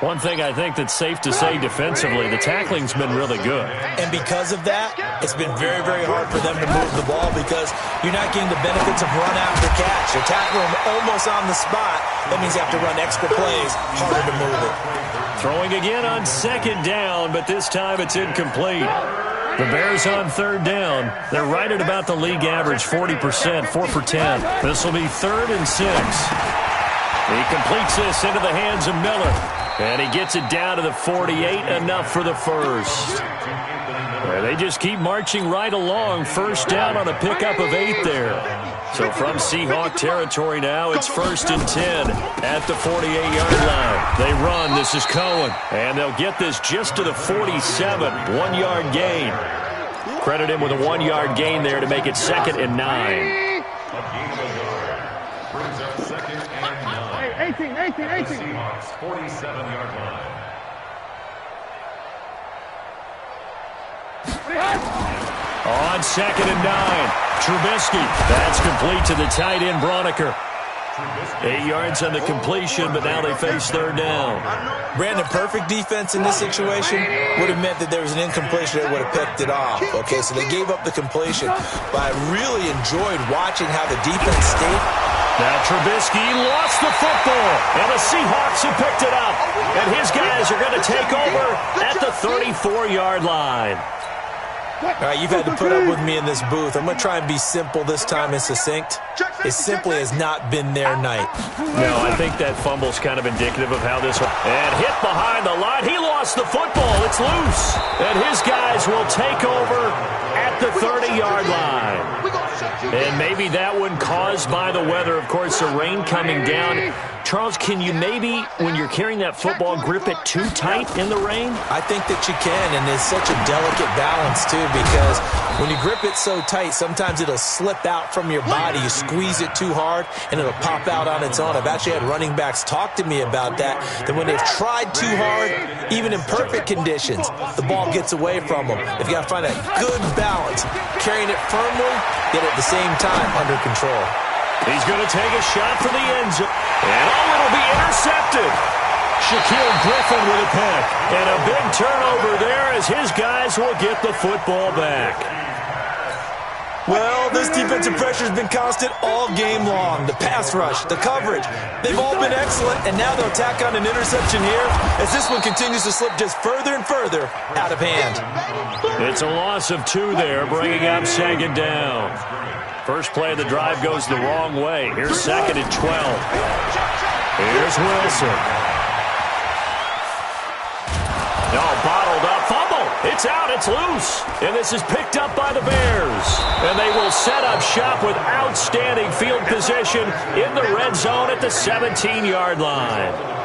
One thing I think that's safe to say defensively, the tackling's been really good. And because of that, it's been very, very hard for them to move the ball because you're not getting the benefits of run after catch. You're tackling them almost on the spot. That means you have to run extra plays, harder to move it. Throwing again on second down, but this time it's incomplete. The Bears on third down. They're right at about the league average, 40%, 4 for 10. This will be 3rd and 6. He completes this into the hands of Miller. And he gets it down to the 48, enough for the first. They just keep marching right along. First down on a pickup of 8 there. So from Seahawk territory now, it's 1st and 10 at the 48-yard line. They run. This is Cohen. And they'll get this just to the 47, 1-yard gain. Credit him with a 1-yard gain there to make it 2nd and 9. 18. Seahawks 47-yard line. On 2nd and 9, Trubisky. That's complete to the tight end, Broniker. 8 yards on the completion, but now they face third down. Brandon, perfect defense in this situation would have meant that there was an incompletion that would have picked it off. Okay, so they gave up the completion, but I really enjoyed watching how the defense stayed. Now Trubisky lost the football, and the Seahawks have picked it up. And his guys are going to take over at the 34-yard line. All right, you've had to put up with me in this booth. I'm going to try and be simple this time and succinct. It simply has not been their night. No, I think that fumble's kind of indicative of how this... And hit behind the line. He lost the football. It's loose. And his guys will take over at the 30-yard line. And maybe that one caused by the weather. Of course, the rain coming down. Charles, can you maybe, when you're carrying that football, grip it too tight in the rain? I think that you can, and it's such a delicate balance, too, because when you grip it so tight, sometimes it'll slip out from your body. You squeeze it too hard, and it'll pop out on its own. I've actually had running backs talk to me about that when they've tried too hard, even in perfect conditions, the ball gets away from them. They've got to find a good balance, carrying it firmly, yet at the same time under control. He's going to take a shot for the end zone. And it'll be intercepted. Shaquille Griffin with a pick. And a big turnover there as his guys will get the football back. Well, this defensive pressure has been constant all game long. The pass rush, the coverage, they've all been excellent, and now they'll tack on an interception here as this one continues to slip just further and further out of hand. It's a loss of 2 there, bringing up 2nd down. First play of the drive goes the wrong way. Here's 2nd and 12. Here's Wilson. No, bottled up. Fumble. It's out. It's loose. And this is picked up by the Bears. And they will set up shop with outstanding field position in the red zone at the 17-yard line.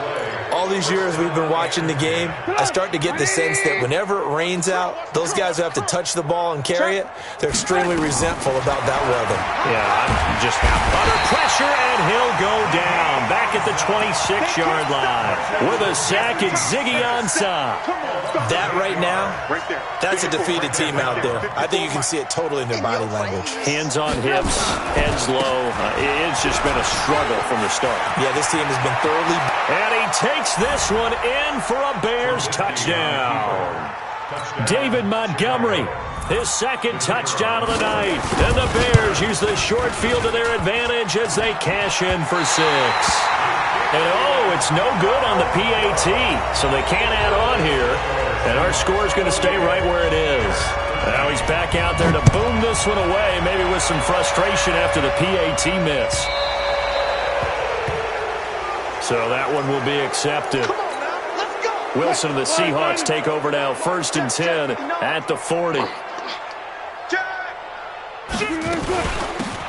All these years we've been watching the game, I start to get the sense that whenever it rains out, those guys who have to touch the ball and carry it, they're extremely resentful about that weather. Yeah, I'm just under pressure, and he'll go down back at the 26-yard line with a sack. It's Ziggy Ansah. That right now, that's a defeated team out there. I think you can see it totally in their body language. Hands on hips, heads low. It's just been a struggle from the start. Yeah, this team has been thoroughly... And he takes this one in for a Bears touchdown. David Montgomery his second touchdown of the night. And the Bears use the short field to their advantage as they cash in for 6. And, it's no good on the PAT, so they can't add on here. And our score is going to stay right where it is. Now he's back out there to boom this one away, maybe with some frustration after the PAT miss. So that one will be accepted. Wilson and the Seahawks take over now, 1st and 10 at the 40.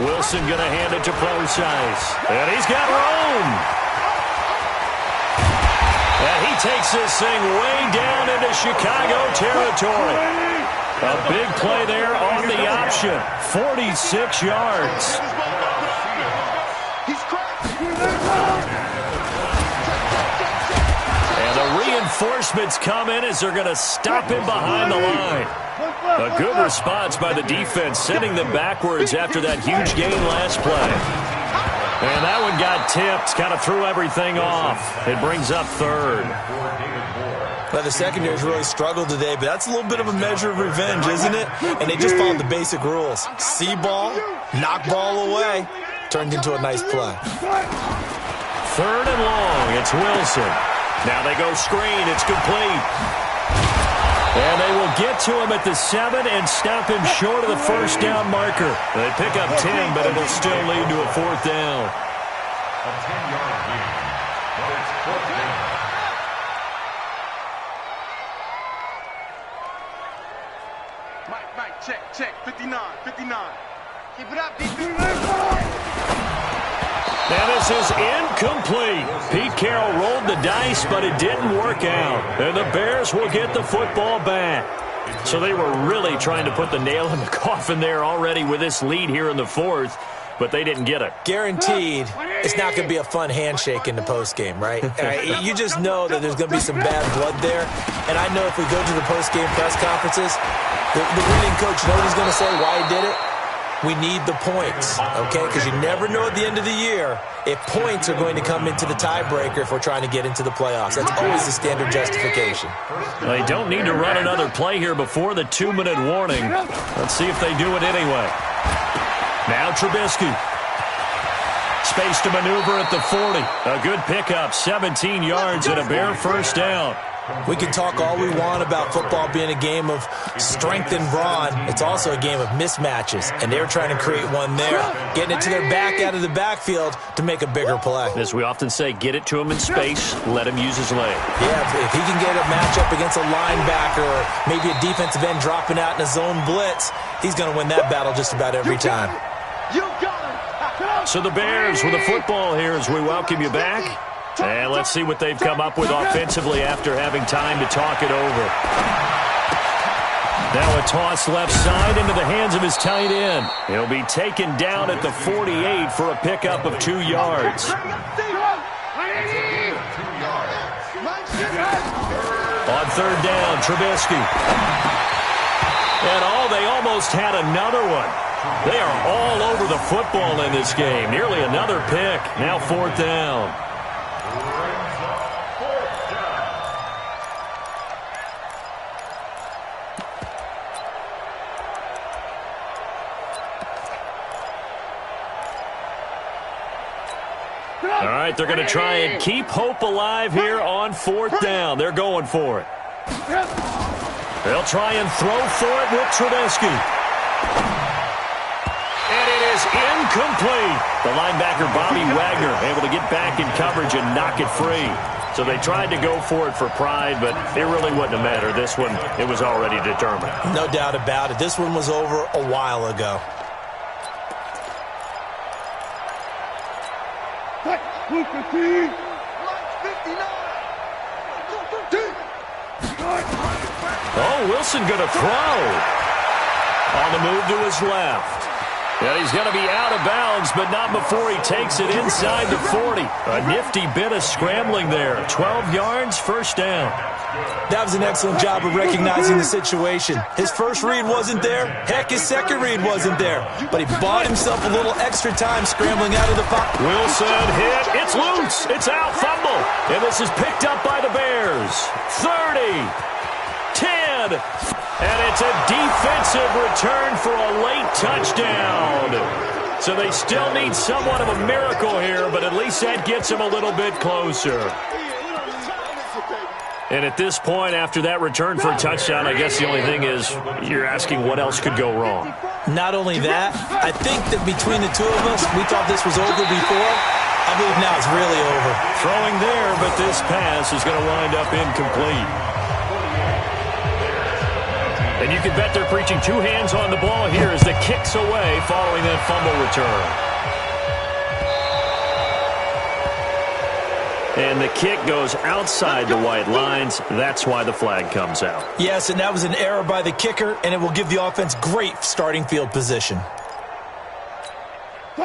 Wilson going to hand it to Procise. And he's got room. And he takes this thing way down into Chicago territory. A big play there on the option. 46 yards. And the reinforcements come in as they're going to stop him behind the line. A good response by the defense, sending them backwards after that huge gain last play. And that one got tipped, kind of threw everything off. It brings up 3rd. Well, the secondary's really struggled today, but that's a little bit of a measure of revenge, isn't it? And they just followed the basic rules. See ball, knock ball away, turned into a nice play. 3rd and long, it's Wilson. Now they go screen, it's complete. And they will get to him at the 7 and stop him short of the 1st down marker. They pick up 10, but it'll still lead to a 4th down. A 10-yard gain, but it's 4th down. Mike, check, 59. Keep it up, defense. And this is incomplete. Pete Carroll rolled the dice, but it didn't work out. And the Bears will get the football back. So they were really trying to put the nail in the coffin there already with this lead here in the 4th, but they didn't get it. Guaranteed, it's not going to be a fun handshake in the postgame, right? You just know that there's going to be some bad blood there. And I know if we go to the postgame press conferences, the winning coach, you know what he's going to say, why he did it? We need the points, okay? Because you never know at the end of the year if points are going to come into the tiebreaker if we're trying to get into the playoffs. That's always the standard justification. They don't need to run another play here before the 2-minute warning. Let's see if they do it anyway. Now Trubisky. Space to maneuver at the 40. A good pickup, 17 yards and a Bear 1st down. We can talk all we want about football being a game of strength and brawn. It's also a game of mismatches, and they're trying to create one there, getting it to their back out of the backfield to make a bigger play. As we often say, get it to him in space, let him use his leg. Yeah, if he can get a matchup against a linebacker or maybe a defensive end dropping out in a zone blitz, he's going to win that battle just about every time. So the Bears with the football here as we welcome you back. And let's see what they've come up with offensively after having time to talk it over. Now a toss left side into the hands of his tight end. He'll be taken down at the 48 for a pickup of 2 yards. On 3rd down, Trubisky. And they almost had another one. They are all over the football in this game. Nearly another pick. Now 4th down. All right, they're going to try and keep hope alive here on 4th down. They're going for it. They'll try and throw for it with Trubisky. And it is incomplete. The linebacker, Bobby Wagner, able to get back in coverage and knock it free. So they tried to go for it for pride, but it really wouldn't have mattered. This one, it was already determined. No doubt about it. This one was over a while ago. Oh, Wilson going to throw. On the move to his left. And he's going to be out of bounds, but not before he takes it inside the 40. A nifty bit of scrambling there. 12 yards, 1st down. That was an excellent job of recognizing the situation. His first read wasn't there. Heck, his second read wasn't there. But he bought himself a little extra time scrambling out of the pocket. Wilson hit. It's loose. It's out. Fumble. And this is picked up by the Bears. 30. 10. And it's a defensive return for a late touchdown. So they still need somewhat of a miracle here, but at least that gets them a little bit closer. And at this point, after that return for a touchdown, I guess the only thing is you're asking what else could go wrong. Not only that, I think that between the two of us, we thought this was over before. I believe now it's really over. Throwing there, but this pass is going to wind up incomplete. And you can bet they're preaching two hands on the ball here as the kick's away following that fumble return. And the kick goes outside the white lines. That's why the flag comes out. Yes, and that was an error by the kicker, and it will give the offense great starting field position.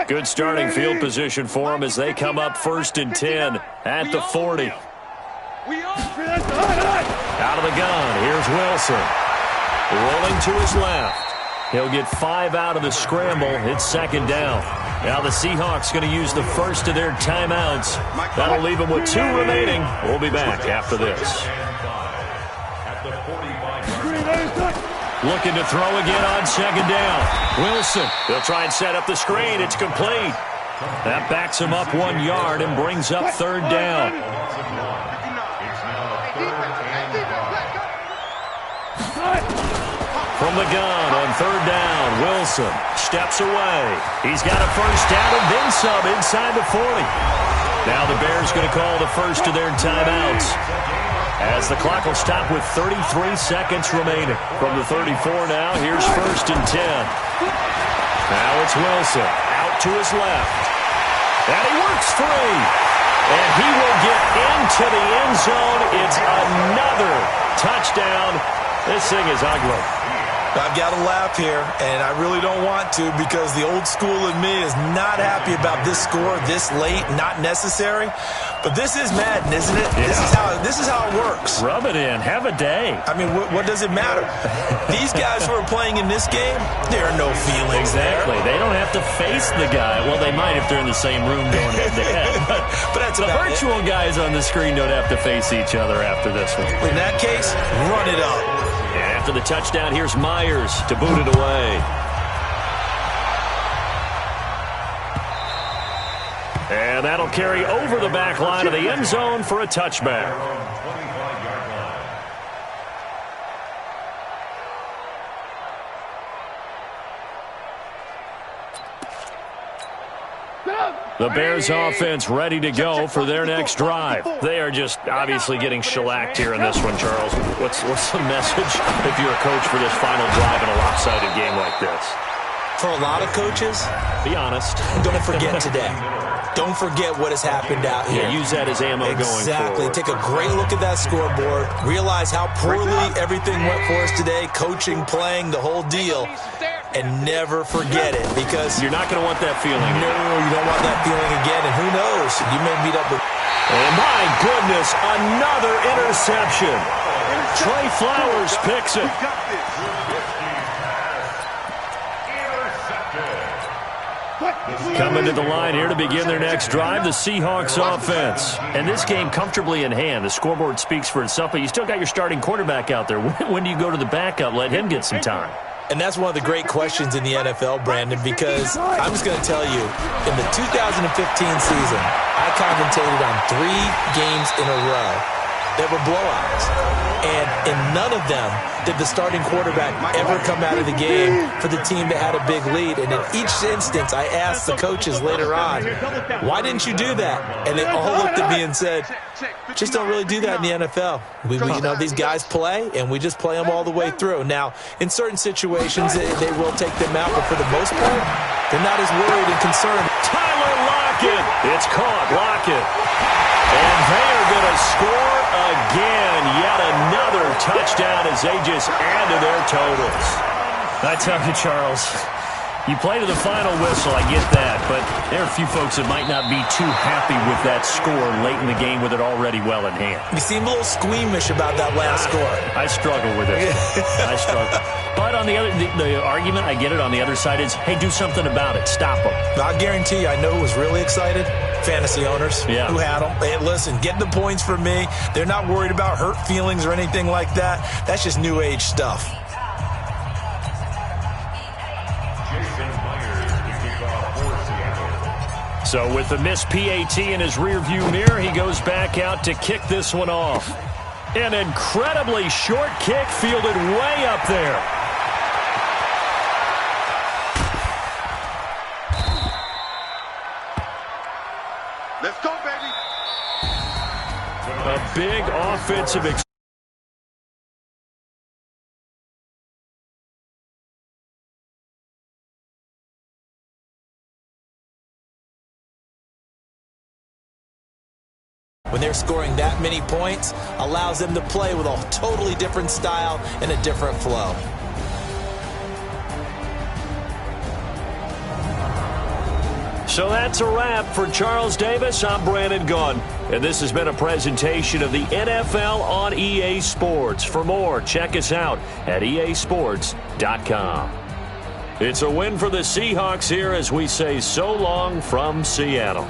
Good starting field position for them as they come up 1st and 10 at the 40. Out of the gun, here's Wilson. Rolling to his left. He'll get 5 out of the scramble. It's 2nd down. Now the Seahawks going to use the first of their timeouts. That'll leave them with 2 remaining. We'll be back after this. Looking to throw again on 2nd down. Wilson, they'll try and set up the screen. It's complete. That backs him up 1 yard and brings up 3rd down. From the gun on 3rd down, Wilson steps away. He's got a first down and then some inside the 40. Now the Bears going to call the first of their timeouts as the clock will stop with 33 seconds remaining. From the 34 now, here's 1st and 10. Now it's Wilson out to his left. And he works free. And he will get into the end zone. It's another touchdown. This thing is ugly. I've got to laugh here, and I really don't want to because the old school in me is not happy about this score this late, not necessary. But this is Madden, isn't it? Yeah. This is how it works. Rub it in. Have a day. I mean, what does it matter? These guys who are playing in this game, there are no feelings exactly. They don't have to face the guy. Well, they might if they're in the same room going head-to-head. But that's the virtual guys on the screen don't have to face each other after this one. In that case, run it up. After the touchdown, here's Myers to boot it away. And that'll carry over the back line of the end zone for a touchback. The Bears offense ready to go for their next drive. They are just obviously getting shellacked here in this one, Charles. What's the message if you're a coach for this final drive in a lopsided game like this? For a lot of coaches, be honest. Don't forget today. Don't forget what has happened out here. Yeah, use that as ammo going forward. Exactly. Take a great look at that scoreboard. Realize how poorly everything went for us today. Coaching, playing, the whole deal. And never forget it because you're not going to want that feeling. No, you don't want that feeling again. And who knows? You may meet up with. And my goodness, another interception. Trey Flowers picks it. Coming to the line here to begin their next drive, the Seahawks offense. And this game comfortably in hand. The scoreboard speaks for itself, but you still got your starting quarterback out there. When do you go to the backup? Let him get some time. And that's one of the great questions in the NFL, Brandon, because I'm just going to tell you, in the 2015 season, I commentated on 3 games in a row that were blowouts. And in none of them did the starting quarterback ever come out of the game for the team that had a big lead. And in each instance, I asked the coaches later on, why didn't you do that? And they all looked at me and said, just don't really do that in the NFL. These guys play, and we just play them all the way through. Now, in certain situations, they will take them out, but for the most part, they're not as worried and concerned. Tyler Lockett. It's caught. Lockett. And they are going to score again. Yet another touchdown as they just add to their totals. I tell you, Charles, you play to the final whistle, I get that, but there are a few folks that might not be too happy with that score late in the game with it already well in hand. You seem a little squeamish about that last score. I struggle with it. I struggle. But on the argument, I get it, on the other side is, hey, do something about it. Stop them. I guarantee you, I know who was really excited. Fantasy owners who had them. Hey, listen, get the points for me. They're not worried about hurt feelings or anything like that. That's just new age stuff. So with the missed PAT in his rearview mirror, he goes back out to kick this one off. An incredibly short kick fielded way up there. Let's go, baby. A big offensive When they're scoring that many points, allows them to play with a totally different style and a different flow. So that's a wrap for Charles Davis. I'm Brandon Gunn, and this has been a presentation of the NFL on EA Sports. For more, check us out at easports.com. It's a win for the Seahawks here as we say so long from Seattle.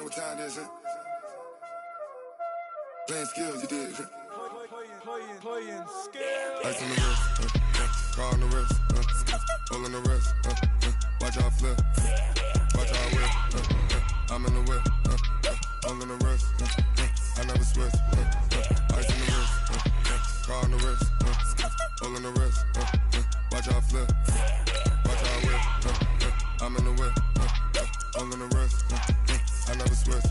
know what time it is, huh? Playing skills, you did. Playing skills. Ice on the wrist, car on the wrist, hole on the wrist, watch out flip, watch out whip, I'm in the whip, hole on the wrist, I never switch, ice on the wrist, car on the wrist, hole on the wrist, watch out flip, watch out whip, I'm in the whip, hole on the wrist, I never switch,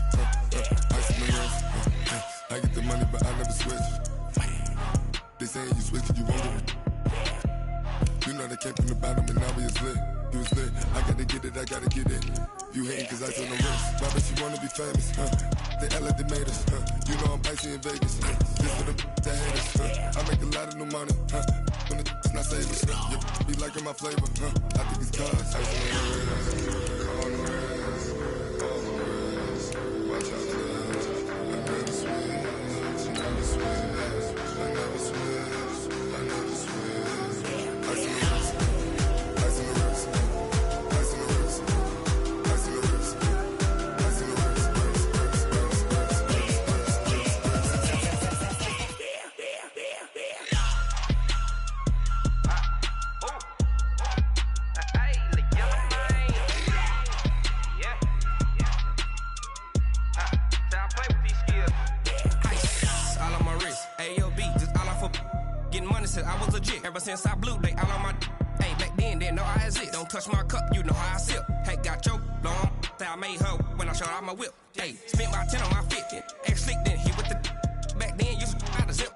ice on the wrist, I get the money but I never switch. They saying you switch and you won't do it. You know they came from the bottom and now we is lit. You was lit, I gotta get it, I gotta get it. You hating cause ice on the wrist. Why bet you wanna be famous, They act like they made us, You know I'm icy in Vegas, This for the that hate us, I make a lot of new money, When it's not savers, You be liking my flavor, I think it's cause ice on the wrist, on the wrist, on the wrist. Watch out, I never switch, I never switch. I never switch, I never switch. Ice on the wrist, ice on the wrist, ice on the wrist, ice on the wrist, ice on the wrist, I was legit. Ever since I blew, they all on my hey, back then, didn't know I exist. Don't touch my cup, you know how I sip. Hey, got your long, say I made her when I showed out my whip. Hey, spent my 10 on my 50. Ex-slick, then he with the back then, used to out the zip.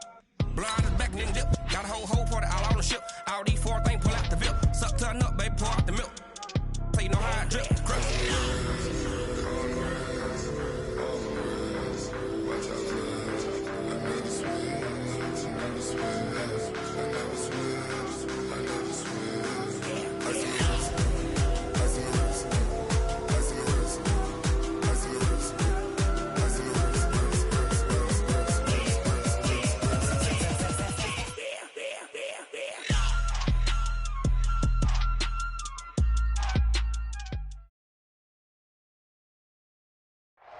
Blow out his back, then dip. Got a whole party all on the ship. All these four things, pull out the VIP. Suck to a nut, baby, pour out the milk. So you know how I drip.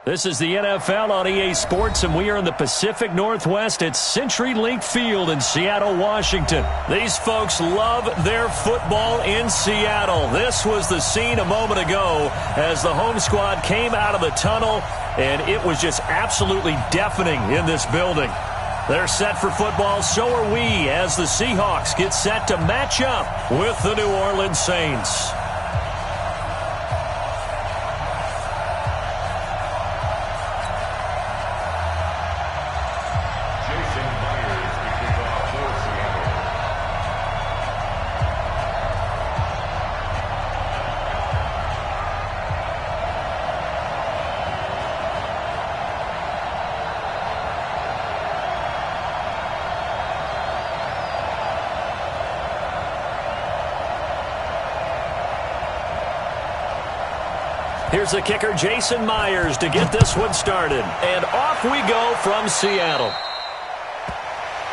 This is the NFL on EA Sports, and we are in the Pacific Northwest at CenturyLink Field in Seattle, Washington. These folks love their football in Seattle. This was the scene a moment ago as the home squad came out of the tunnel, and it was just absolutely deafening in this building. They're set for football, so are we, as the Seahawks get set to match up with the New Orleans Saints. Here's the kicker, Jason Myers, to get this one started. And off we go from Seattle.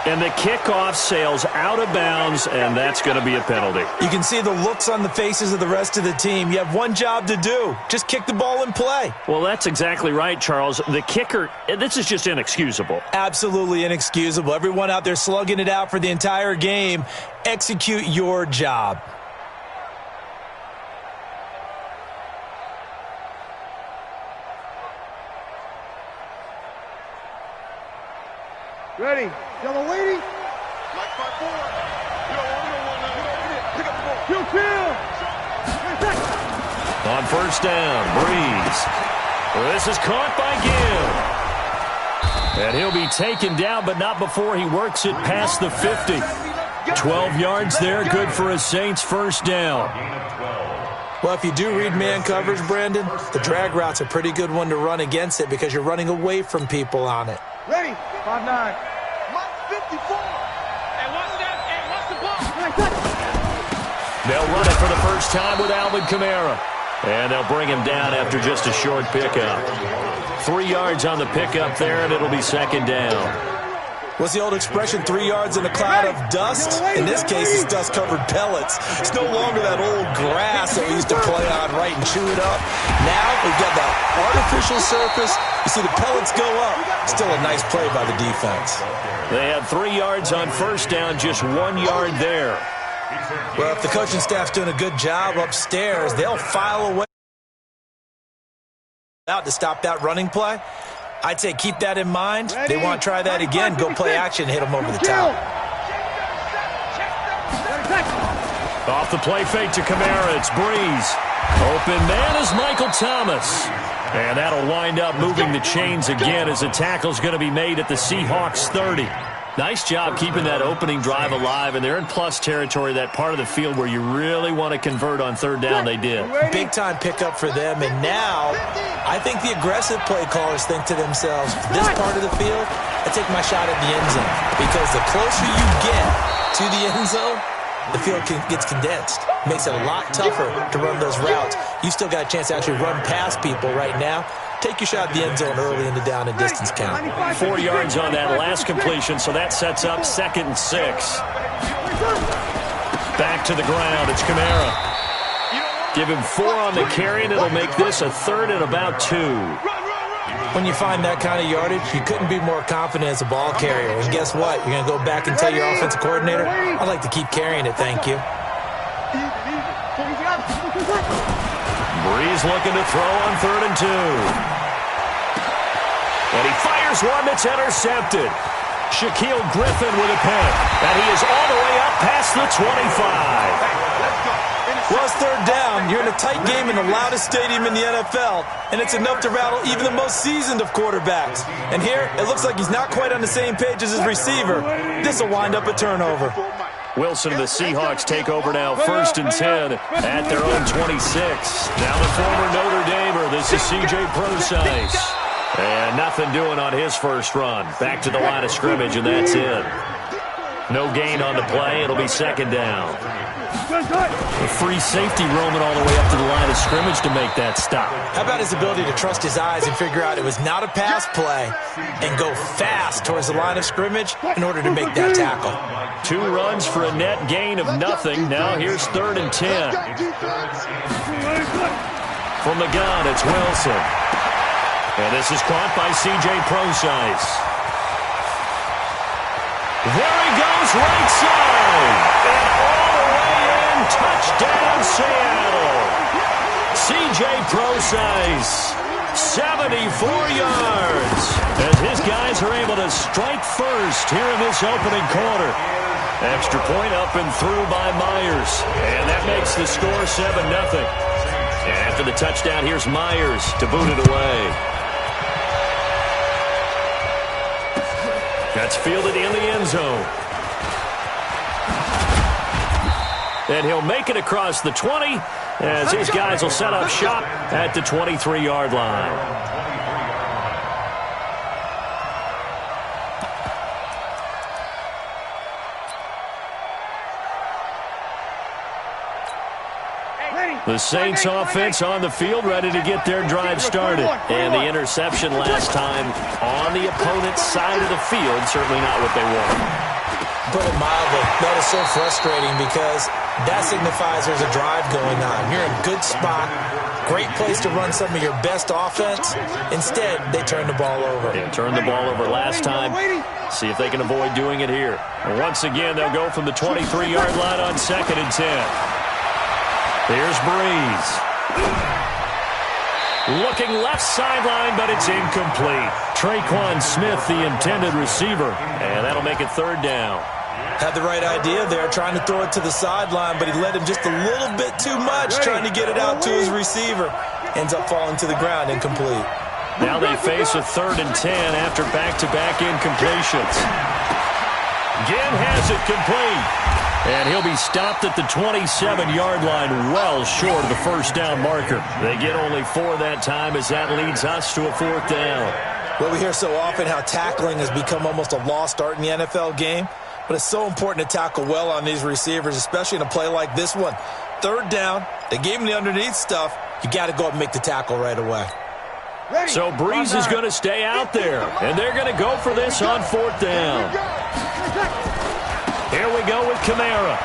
And the kickoff sails out of bounds, and that's going to be a penalty. You can see the looks on the faces of the rest of the team. You have one job to do. Just kick the ball and play. Well, that's exactly right, Charles. The kicker, this is just inexcusable. Absolutely inexcusable. Everyone out there slugging it out for the entire game. Execute your job. Ready. Yellow waiting. Like 5-4. You don't want to. Pick up the ball. Kill. On first down, Breeze. This is caught by Gill. And he'll be taken down, but not before he works it past the 50. 12 yards there, good for a Saints first down. Well, if you do read man coverage, Brandon, the drag route's a pretty good one to run against it because you're running away from people on it. Ready. 5-9. Mike 54. And what's the ball? They'll run it for the first time with Alvin Kamara. And they'll bring him down after just a short pickup. 3 yards on the pickup there, and it'll be second down. What's the old expression, 3 yards in a cloud of dust? In this case, it's dust-covered pellets. It's no longer that old grass that we used to play on, right, and chew it up. Now we've got that artificial surface. You see the pellets go up. Still a nice play by the defense. They had 3 yards on first down, just 1 yard there. Well, if the coaching staff's doing a good job upstairs, they'll file away out to stop that running play. I'd say keep that in mind. They want to try that again. Go play action, hit them over the top. Off the play fake to Kamara, it's Breeze. Open man is Michael Thomas. And that'll wind up moving the chains again as a tackle's going to be made at the Seahawks 30. Nice job keeping that opening drive alive, and they're in plus territory, that part of the field where you really want to convert on third down. They did. Big-time pickup for them, and now I think the aggressive play callers think to themselves, this part of the field, I take my shot at the end zone, because the closer you get to the end zone, the field gets condensed. Makes it a lot tougher to run those routes. You still got a chance to actually run past people right now. Take your shot at the end zone early in the down and distance count. 4 yards on that last completion, so that sets up 2nd and 6. Back to the ground, it's Kamara. Give him 4 on the carry, and it'll make this a 3rd and about 2. When you find that kind of yardage, you couldn't be more confident as a ball carrier. And guess what? You're going to go back and tell your offensive coordinator, I'd like to keep carrying it, thank you. Breeze looking to throw on 3rd and 2. And he fires one that's intercepted. Shaquille Griffin with a pick. And he is all the way up past the 25. Well, it's 3rd down. You're in a tight game in the loudest stadium in the NFL, and it's enough to rattle even the most seasoned of quarterbacks. And here, it looks like he's not quite on the same page as his receiver. This will wind up a turnover. Wilson and the Seahawks take over now, 1st and 10 at their own 26. Now the former Notre Damer, this is C.J. Procise. And nothing doing on his first run. Back to the line of scrimmage, and that's it. No gain on the play. It'll be 2nd down. A free safety roaming all the way up to the line of scrimmage to make that stop. How about his ability to trust his eyes and figure out it was not a pass play and go fast towards the line of scrimmage in order to make that tackle? 2 runs for a net gain of nothing. Now here's 3rd and 10. From the gun, it's Wilson. And this is caught by C.J. Procise. There he goes, right side. And all the way in, touchdown Seattle. C.J. Procise, 74 yards. As his guys are able to strike first here in this opening quarter. Extra point up and through by Myers. And that makes the score 7-0. And after the touchdown, here's Myers to boot it away. That's fielded in the end zone. And he'll make it across the 20 as his guys will set up shop at the 23-yard line. The Saints offense on the field, ready to get their drive started. And the interception last time on the opponent's side of the field, certainly not what they wanted. Put it mildly, that is so frustrating because that signifies there's a drive going on. You're in a good spot, great place to run some of your best offense. Instead, they turn the ball over. They turned the ball over last time. See if they can avoid doing it here. And once again, they'll go from the 23-yard line on 2nd and 10. Here's Breeze. Looking left sideline, but it's incomplete. Traquan Smith, the intended receiver. And that'll make it 3rd down. Had the right idea there, trying to throw it to the sideline, but he led him just a little bit too much, trying to get it out to his receiver. Ends up falling to the ground, incomplete. Now they face a 3rd and 10 after back-to-back incompletions. Ginn has it complete. And he'll be stopped at the 27-yard line, well short of the first down marker. They get only 4 that time as that leads us to a 4th down. Well, we hear so often how tackling has become almost a lost art in the NFL game, but it's so important to tackle well on these receivers, especially in a play like this one. 3rd down, they gave him the underneath stuff. You got to go up and make the tackle right away. So Breeze is going to stay out there, and they're going to go for this on 4th down. Here we go with Kamara.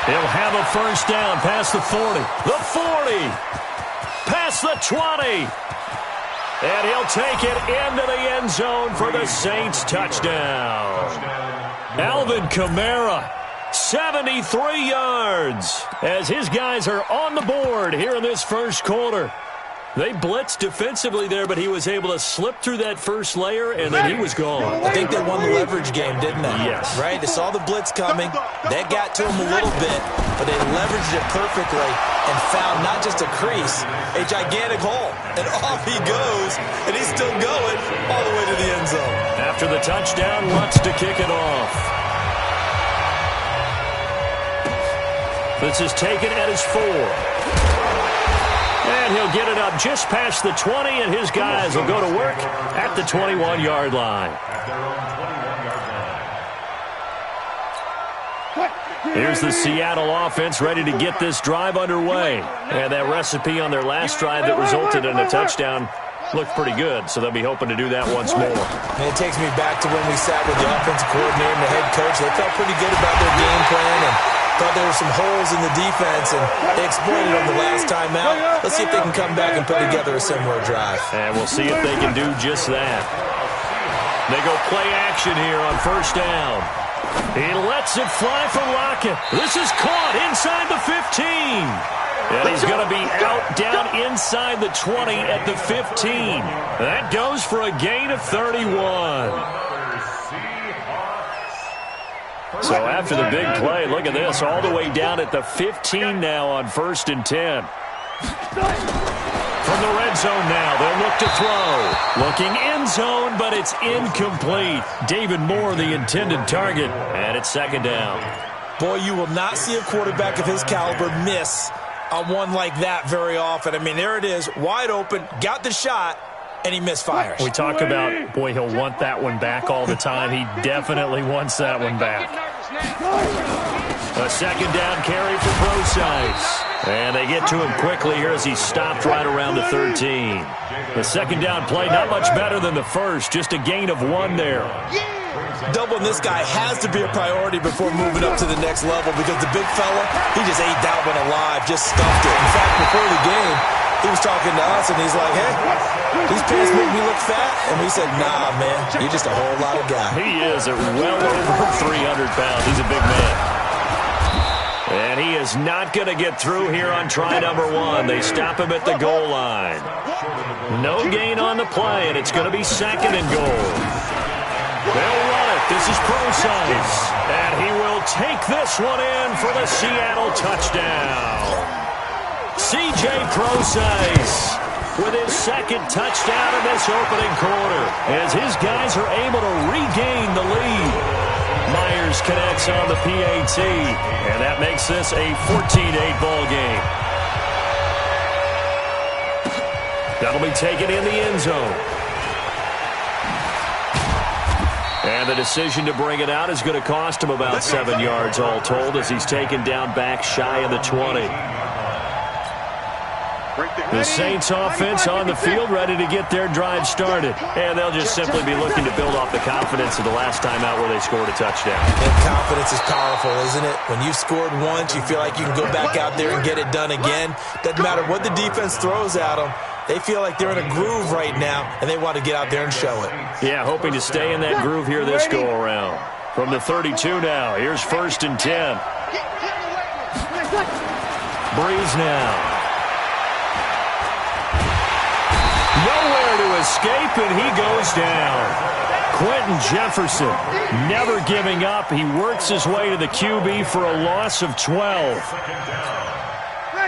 He'll have a first down past the 40. The 40. Past the 20. And he'll take it into the end zone for the Saints touchdown. Alvin Kamara, 73 yards, as his guys are on the board here in this first quarter. They blitzed defensively there, but he was able to slip through that first layer, and then he was gone. I think they won the leverage game, didn't they? Yes. Right? They saw the blitz coming. That got to him a little bit, but they leveraged it perfectly and found not just a crease, a gigantic hole. And off he goes, and he's still going all the way to the end zone. After the touchdown, Lutz to kick it off. This is taken at his 4. And he'll get it up just past the 20, and his guys will go to work at the 21-yard line. Here's the Seattle offense ready to get this drive underway. And that recipe on their last drive that resulted in a touchdown looked pretty good, so they'll be hoping to do that once more. And it takes me back to when we sat with the offensive coordinator and the head coach. They felt pretty good about their game plan and thought there were some holes in the defense, and they exploited them the last time out. Let's see if they can come back and put together a similar drive. And we'll see if they can do just that. They go play action here on first down. He lets it fly for Lockett. This is caught inside the 15. And he's going to be out down inside the 20 at the 15. That goes for a gain of 31. So after the big play, look at this, all the way down at the 15 now on 1st and 10. From the red zone now, they'll look to throw. Looking end zone, but it's incomplete. David Moore, the intended target, and it's 2nd down. Boy, you will not see a quarterback of his caliber miss on one like that very often. I mean, there it is, wide open, got the shot, and he misfires. We talk about, boy, he'll want that one back all the time. He definitely wants that one back. A 2nd down carry for Brosize. And they get to him quickly here as he stopped right around the 13. The 2nd down play, not much better than the first, just a gain of 1 there. Doubling this guy has to be a priority before moving up to the next level because the big fella, he just ate that one alive, just stuffed it. In fact, before the game, he was talking to us, and he's like, hey, these pants make me look fat. And we said, nah, man, you're just a whole lot of guy. He is at well over 300 pounds. He's a big man. And he is not going to get through here on try number 1. They stop him at the goal line. No gain on the play, and it's going to be 2nd and goal. They'll run it. This is Brosize. And he will take this one in for the Seattle touchdown. C.J. Brosize with his 2nd touchdown in this opening quarter as his guys are able to regain the lead. Myers connects on the PAT, and that makes this a 14-8 ball game. That'll be taken in the end zone. And the decision to bring it out is going to cost him about 7 yards all told as he's taken down back shy of the 20. The Saints offense on the field ready to get their drive started. And they'll just simply be looking to build off the confidence of the last time out where they scored a touchdown. And confidence is powerful, isn't it? When you've scored once, you feel like you can go back out there and get it done again. Doesn't matter what the defense throws at them. They feel like they're in a groove right now, and they want to get out there and show it. Yeah, hoping to stay in that groove here this go-around. From the 32 now, here's 1st and 10. Breeze now. Nowhere to escape, and he goes down. Quentin Jefferson never giving up. He works his way to the QB for a loss of 12.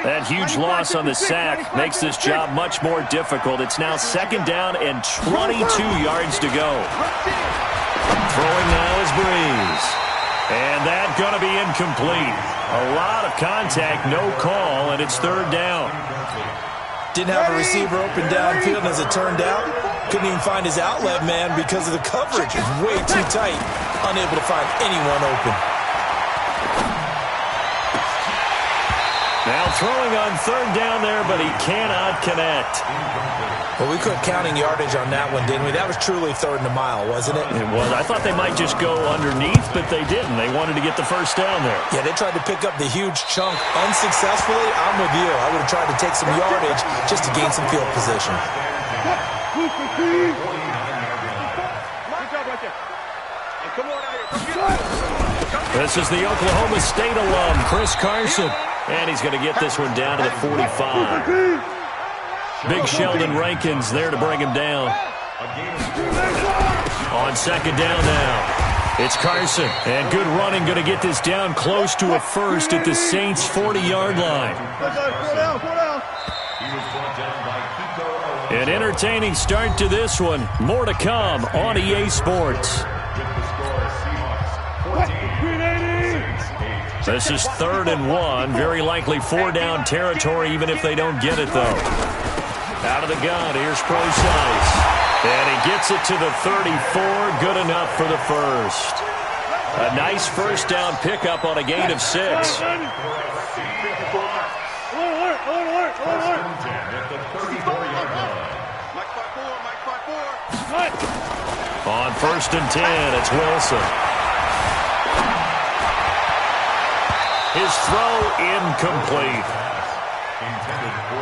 That huge loss on the sack makes this job much more difficult. It's now 2nd down and 22 yards to go. Throwing now is Breeze. And that going to be incomplete. A lot of contact, no call, and it's 3rd down. Didn't have a receiver open downfield, and as it turned out, couldn't even find his outlet man because of the coverage. It was way too tight, unable to find anyone open. Now throwing on third down there, but he cannot connect. Well, we quit counting yardage on that one, didn't we? That was truly third and a mile, wasn't it? It was. I thought they might just go underneath, but they didn't. They wanted to get the first down there. Yeah, they tried to pick up the huge chunk unsuccessfully. I'm with you. I would have tried to take some yardage just to gain some field position. This is the Oklahoma State alum, Chris Carson. And he's going to get this one down to the 45. Big Sheldon Rankins there to bring him down. On second down now. It's Carson. And good running, going to get this down close to a first at the Saints' 40-yard line. An entertaining start to this one. More to come on EA Sports. This is 3rd and 1. Very likely 4-down territory, even if they don't get it, though. Out of the gun, here's Procise. And he gets it to the 34. Good enough for the first. A nice first down pickup on a gain of 6. On 1st and 10, it's Wilson. His throw incomplete.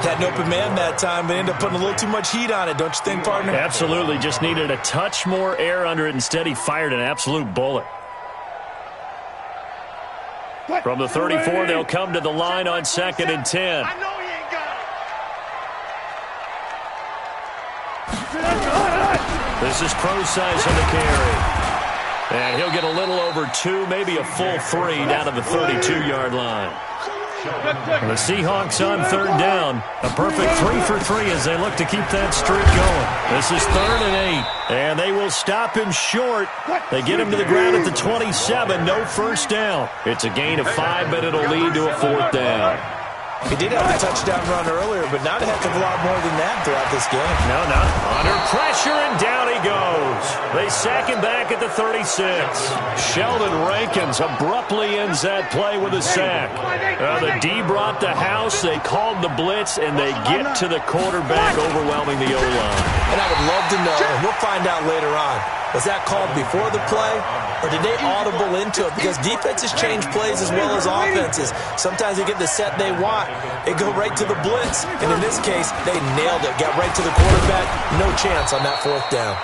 Had an open man that time, but ended up putting a little too much heat on it, don't you think, partner? Absolutely. Just needed a touch more air under it. Instead, he fired an absolute bullet. From the 34, they'll come to the line on 2nd and 10. This is Procise on the carry. And he'll get a little over 2, maybe a full 3 down to the 32-yard line. The Seahawks on 3rd down. A perfect 3 for 3 as they look to keep that streak going. This is 3rd and 8. And they will stop him short. They get him to the ground at the 27. No first down. It's a gain of 5, but it'll lead to a 4th down. He did have the touchdown run earlier, but not a heck of a lot more than that throughout this game. No, not under pressure, and down he goes. They sack him back at the 36. Sheldon Rankins abruptly ends that play with a sack. The D brought the house, they called the blitz, and they get to the quarterback, overwhelming the O-line. And I would love to know, and we'll find out later on, was that called before the play, or did they audible into it? Because defenses change plays as well as offenses. Sometimes they get the set they want. They go right to the blitz. And in this case, they nailed it. Got right to the quarterback. No chance on that 4th down.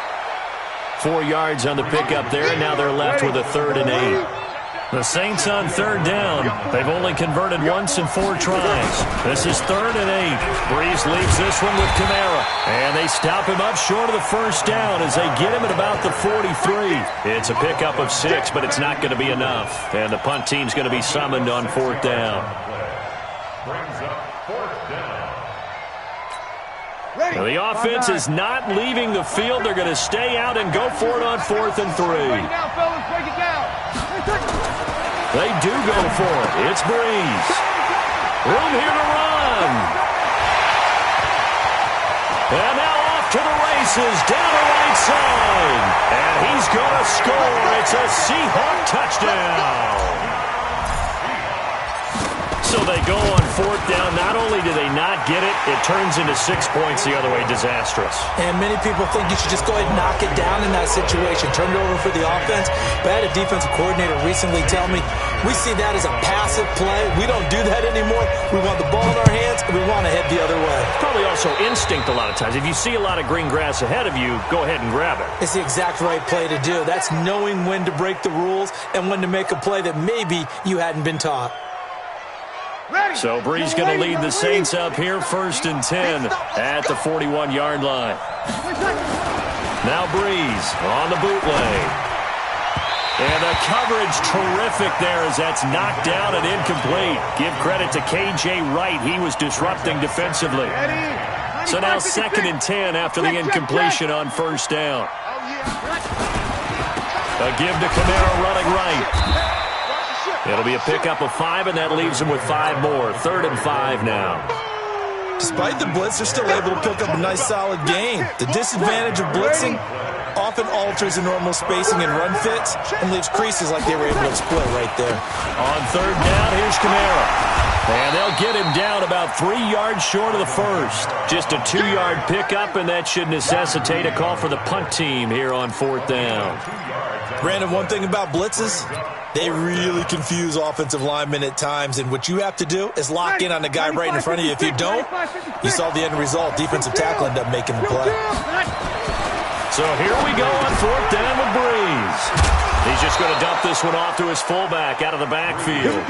4 yards on the pickup there, and now they're left with a 3rd and 8. The Saints on 3rd down. They've only converted once in 4 tries. This is 3rd and 8. Breeze leaves this one with Kamara. And they stop him up short of the first down as they get him at about the 43. It's a pickup of 6, but it's not going to be enough. And the punt team's going to be summoned on 4th down. Now the offense is not leaving the field. They're going to stay out and go for it on 4th and 3. They do go for it. It's Breeze. Room here to run. And now off to the races, down the right side. And he's going to score. It's a Seahawk touchdown. So they go on 4th down. Not only do they not get it, it turns into 6 points the other way. Disastrous. And many people think you should just go ahead and knock it down in that situation. Turn it over for the offense. But I had a defensive coordinator recently tell me, we see that as a passive play. We don't do that anymore. We want the ball in our hands, and we want to head the other way. Probably also instinct a lot of times. If you see a lot of green grass ahead of you, go ahead and grab it. It's the exact right play to do. That's knowing when to break the rules and when to make a play that maybe you hadn't been taught. So Breeze going to lead the Saints up here, 1st and 10 at the 41-yard line. Now Breeze on the bootleg. And the coverage terrific there as that's knocked down and incomplete. Give credit to K.J. Wright. He was disrupting defensively. So now 2nd and 10 after the incompletion on 1st down. A give to Kamara running right. It'll be a pickup of 5, and that leaves them with 5 more. 3rd and 5 now. Despite the blitz, they're still able to pick up a nice, solid gain. The disadvantage of blitzing often alters the normal spacing and run fits and leaves creases like they were able to exploit right there. On 3rd down, here's Kamara. And they'll get him down about 3 yards short of the first. Just a 2-yard pickup, and that should necessitate a call for the punt team here on 4th down. Brandon, one thing about blitzes, they really confuse offensive linemen at times, and what you have to do is lock in on the guy right in front of you. If you don't, you saw the end result. Defensive tackle ended up making the play. So here we go on 4th down with Breeze. He's just going to dump this one off to his fullback out of the backfield.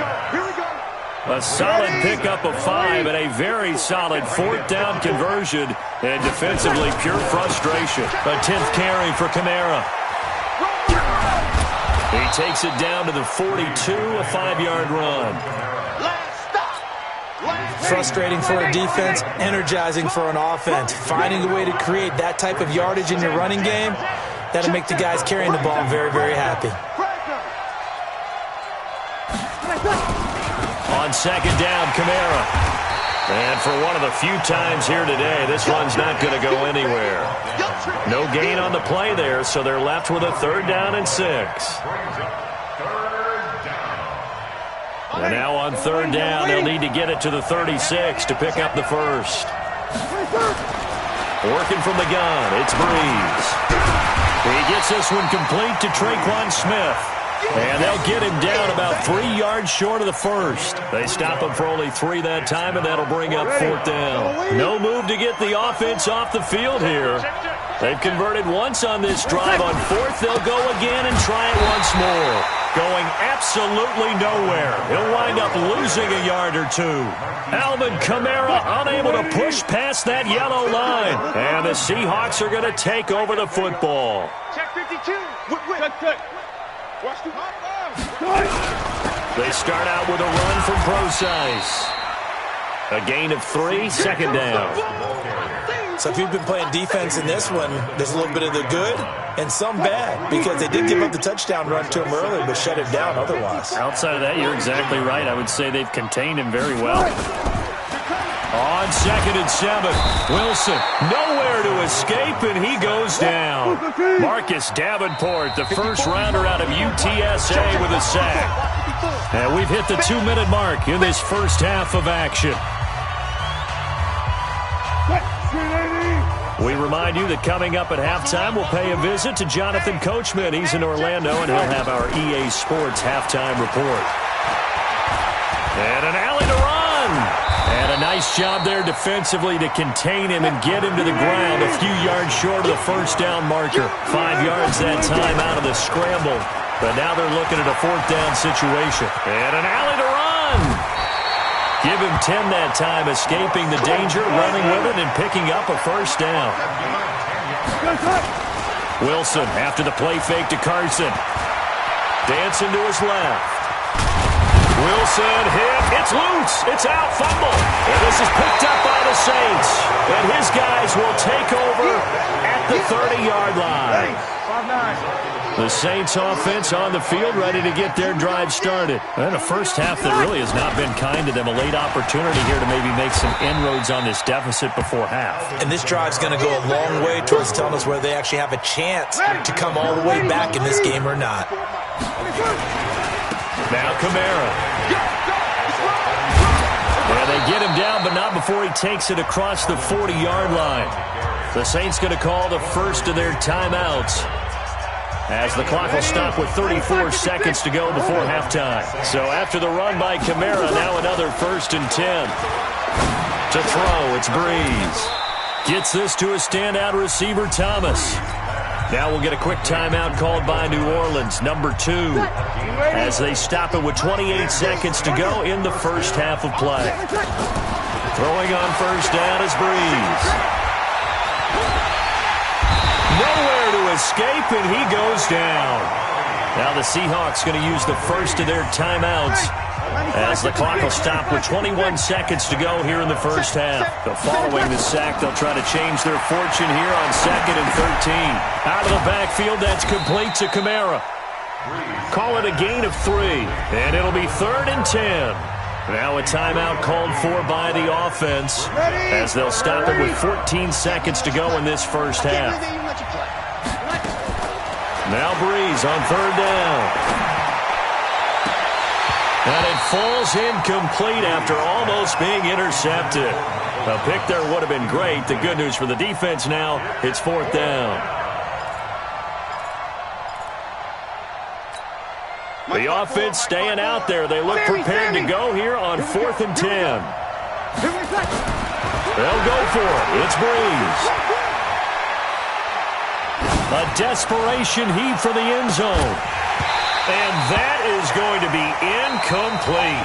A solid pickup of 5 and a very solid 4th down conversion, and defensively pure frustration. A 10th carry for Kamara. He takes it down to the 42, a 5-yard run. Frustrating for a defense, energizing for an offense. Finding a way to create that type of yardage in your running game, that'll make the guys carrying the ball very, very happy. On 2nd down, Kamara. And for one of the few times here today, this one's not going to go anywhere. No gain on the play there, so they're left with a 3rd down and 6. And now on 3rd down, they'll need to get it to the 36 to pick up the first. Working from the gun, it's Breeze. He gets this one complete to Traquan Smith. And they'll get him down about 3 yards short of the first. They stop him for only 3 that time, and that'll bring up 4th down. No move to get the offense off the field here. They've converted once on this drive. On 4th, they'll go again and try it once more. Going absolutely nowhere. He'll wind up losing a yard or 2. Alvin Kamara unable to push past that yellow line. And the Seahawks are going to take over the football. Check 52. They start out with a run from Procise. A gain of 3, 2nd down. So if you've been playing defense in this one, there's a little bit of the good and some bad, because they did give up the touchdown run to him early, but shut him down otherwise. Outside of that, you're exactly right. I would say they've contained him very well. On 2nd and 7, Wilson nowhere to escape, and he goes down. Marcus Davenport, the first rounder out of UTSA, with a sack. And we've hit the 2-minute mark in this first half of action. We remind you that coming up at halftime, we'll pay a visit to Jonathan Coachman. He's in Orlando, and he'll have our EA Sports halftime report. And an alley to run. And a nice job there defensively to contain him and get him to the ground a few yards short of the first down marker. 5 yards that time out of the scramble. But now they're looking at a 4th down situation. And an alley to run. Give him 10 that time, escaping the danger, running with it, and picking up a first down. Wilson after the play fake to Carson. Dancing to his left. Wilson hit. It's loose. It's out. Fumble. And this is picked up by the Saints. And his guys will take over at the 30-yard line. The Saints offense on the field, ready to get their drive started. And a first half that really has not been kind to them. A late opportunity here to maybe make some inroads on this deficit before half. And this drive's going to go a long way towards telling us whether they actually have a chance to come all the way back in this game or not. Now Kamara. And they get him down, but not before he takes it across the 40-yard line. The Saints going to call the first of their timeouts, as the clock will stop with 34 seconds to go before halftime. So after the run by Kamara, now another 1st and 10. To throw, it's Breeze. Gets this to a standout receiver, Thomas. Now we'll get a quick timeout called by New Orleans, number 2, as they stop it with 28 seconds to go in the first half of play. Throwing on first down is Breeze. Nowhere to escape, and he goes down. Now the Seahawks going to use the first of their timeouts, as the clock will stop with 21 seconds to go here in the first half. Following the sack, they'll try to change their fortune here on 2nd and 13. Out of the backfield, that's complete to Kamara. Call it a gain of 3, and it'll be 3rd and 10. Now a timeout called for by the offense, as they'll stop it with 14 seconds to go in this first half. Now Breeze on 3rd down. And it falls incomplete after almost being intercepted. A pick there would have been great. The good news for the defense now, it's 4th down. The offense staying out there. They look prepared to go here on 4th and 10. They'll go for it. It's Breeze. A desperation heave for the end zone. And that is going to be incomplete.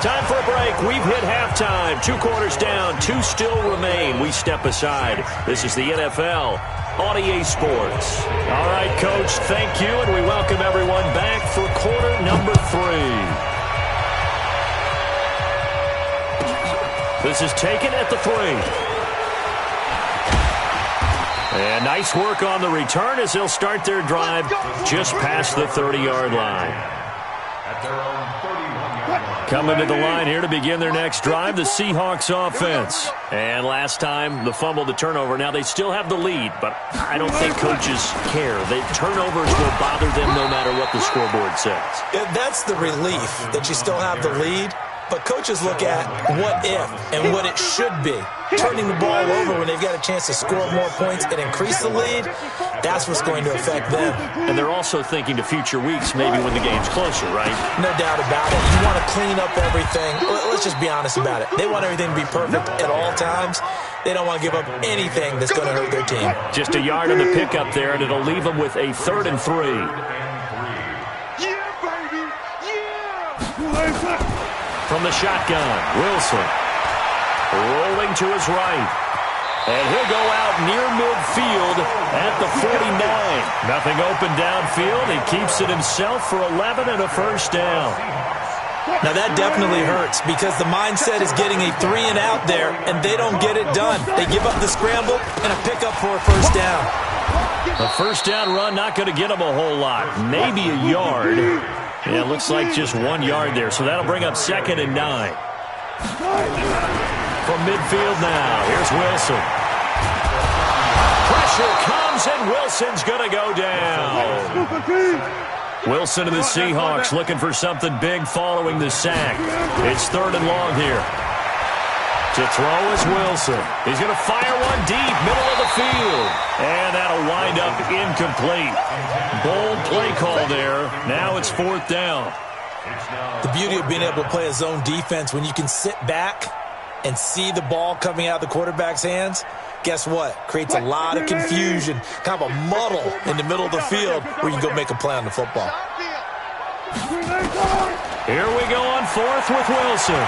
Time for a break. We've hit halftime. 2 quarters down. 2 still remain. We step aside. This is the NFL on EA Sports. All right, Coach, thank you, and we welcome everyone back for quarter number 3. This is taken at the 3. And nice work on the return as they'll start their drive just past the 30-yard line. Coming to the line here to begin their next drive, the Seahawks offense. And last time, the fumble, the turnover. Now, they still have the lead, but I don't think coaches care. The turnovers will bother them no matter what the scoreboard says. Yeah, that's the relief, that you still have the lead. But coaches look at what if and what it should be. Turning the ball over when they've got a chance to score more points and increase the lead, that's what's going to affect them. And they're also thinking to future weeks, maybe when the game's closer, right? No doubt about it. You want to clean up everything. Let's just be honest about it. They want everything to be perfect at all times. They don't want to give up anything that's going to hurt their team. Just a yard on the pickup there, and it'll leave them with a 3rd and 3. From the shotgun, Wilson rolling to his right. And he'll go out near midfield at the 49. Nothing open downfield. He keeps it himself for 11 and a 1st down. Now that definitely hurts because the mindset is getting a 3 and out there, and they don't get it done. They give up the scramble and a pickup for a 1st down. A 1st down run not going to get them a whole lot. Maybe a yard. Yeah, it looks like just 1 yard there, so that'll bring up 2nd and 9. From midfield now, here's Wilson. Pressure comes, and Wilson's going to go down. Wilson and the Seahawks looking for something big following the sack. It's 3rd and long here. To throw is Wilson. He's going to fire one deep, middle of the field. And that'll wind up incomplete. Bold play call there. Now it's 4th down. The beauty of being able to play a zone defense when you can sit back and see the ball coming out of the quarterback's hands, guess what? Creates a lot of confusion, kind of a muddle in the middle of the field where you can go make a play on the football. Here we go on 4th with Wilson.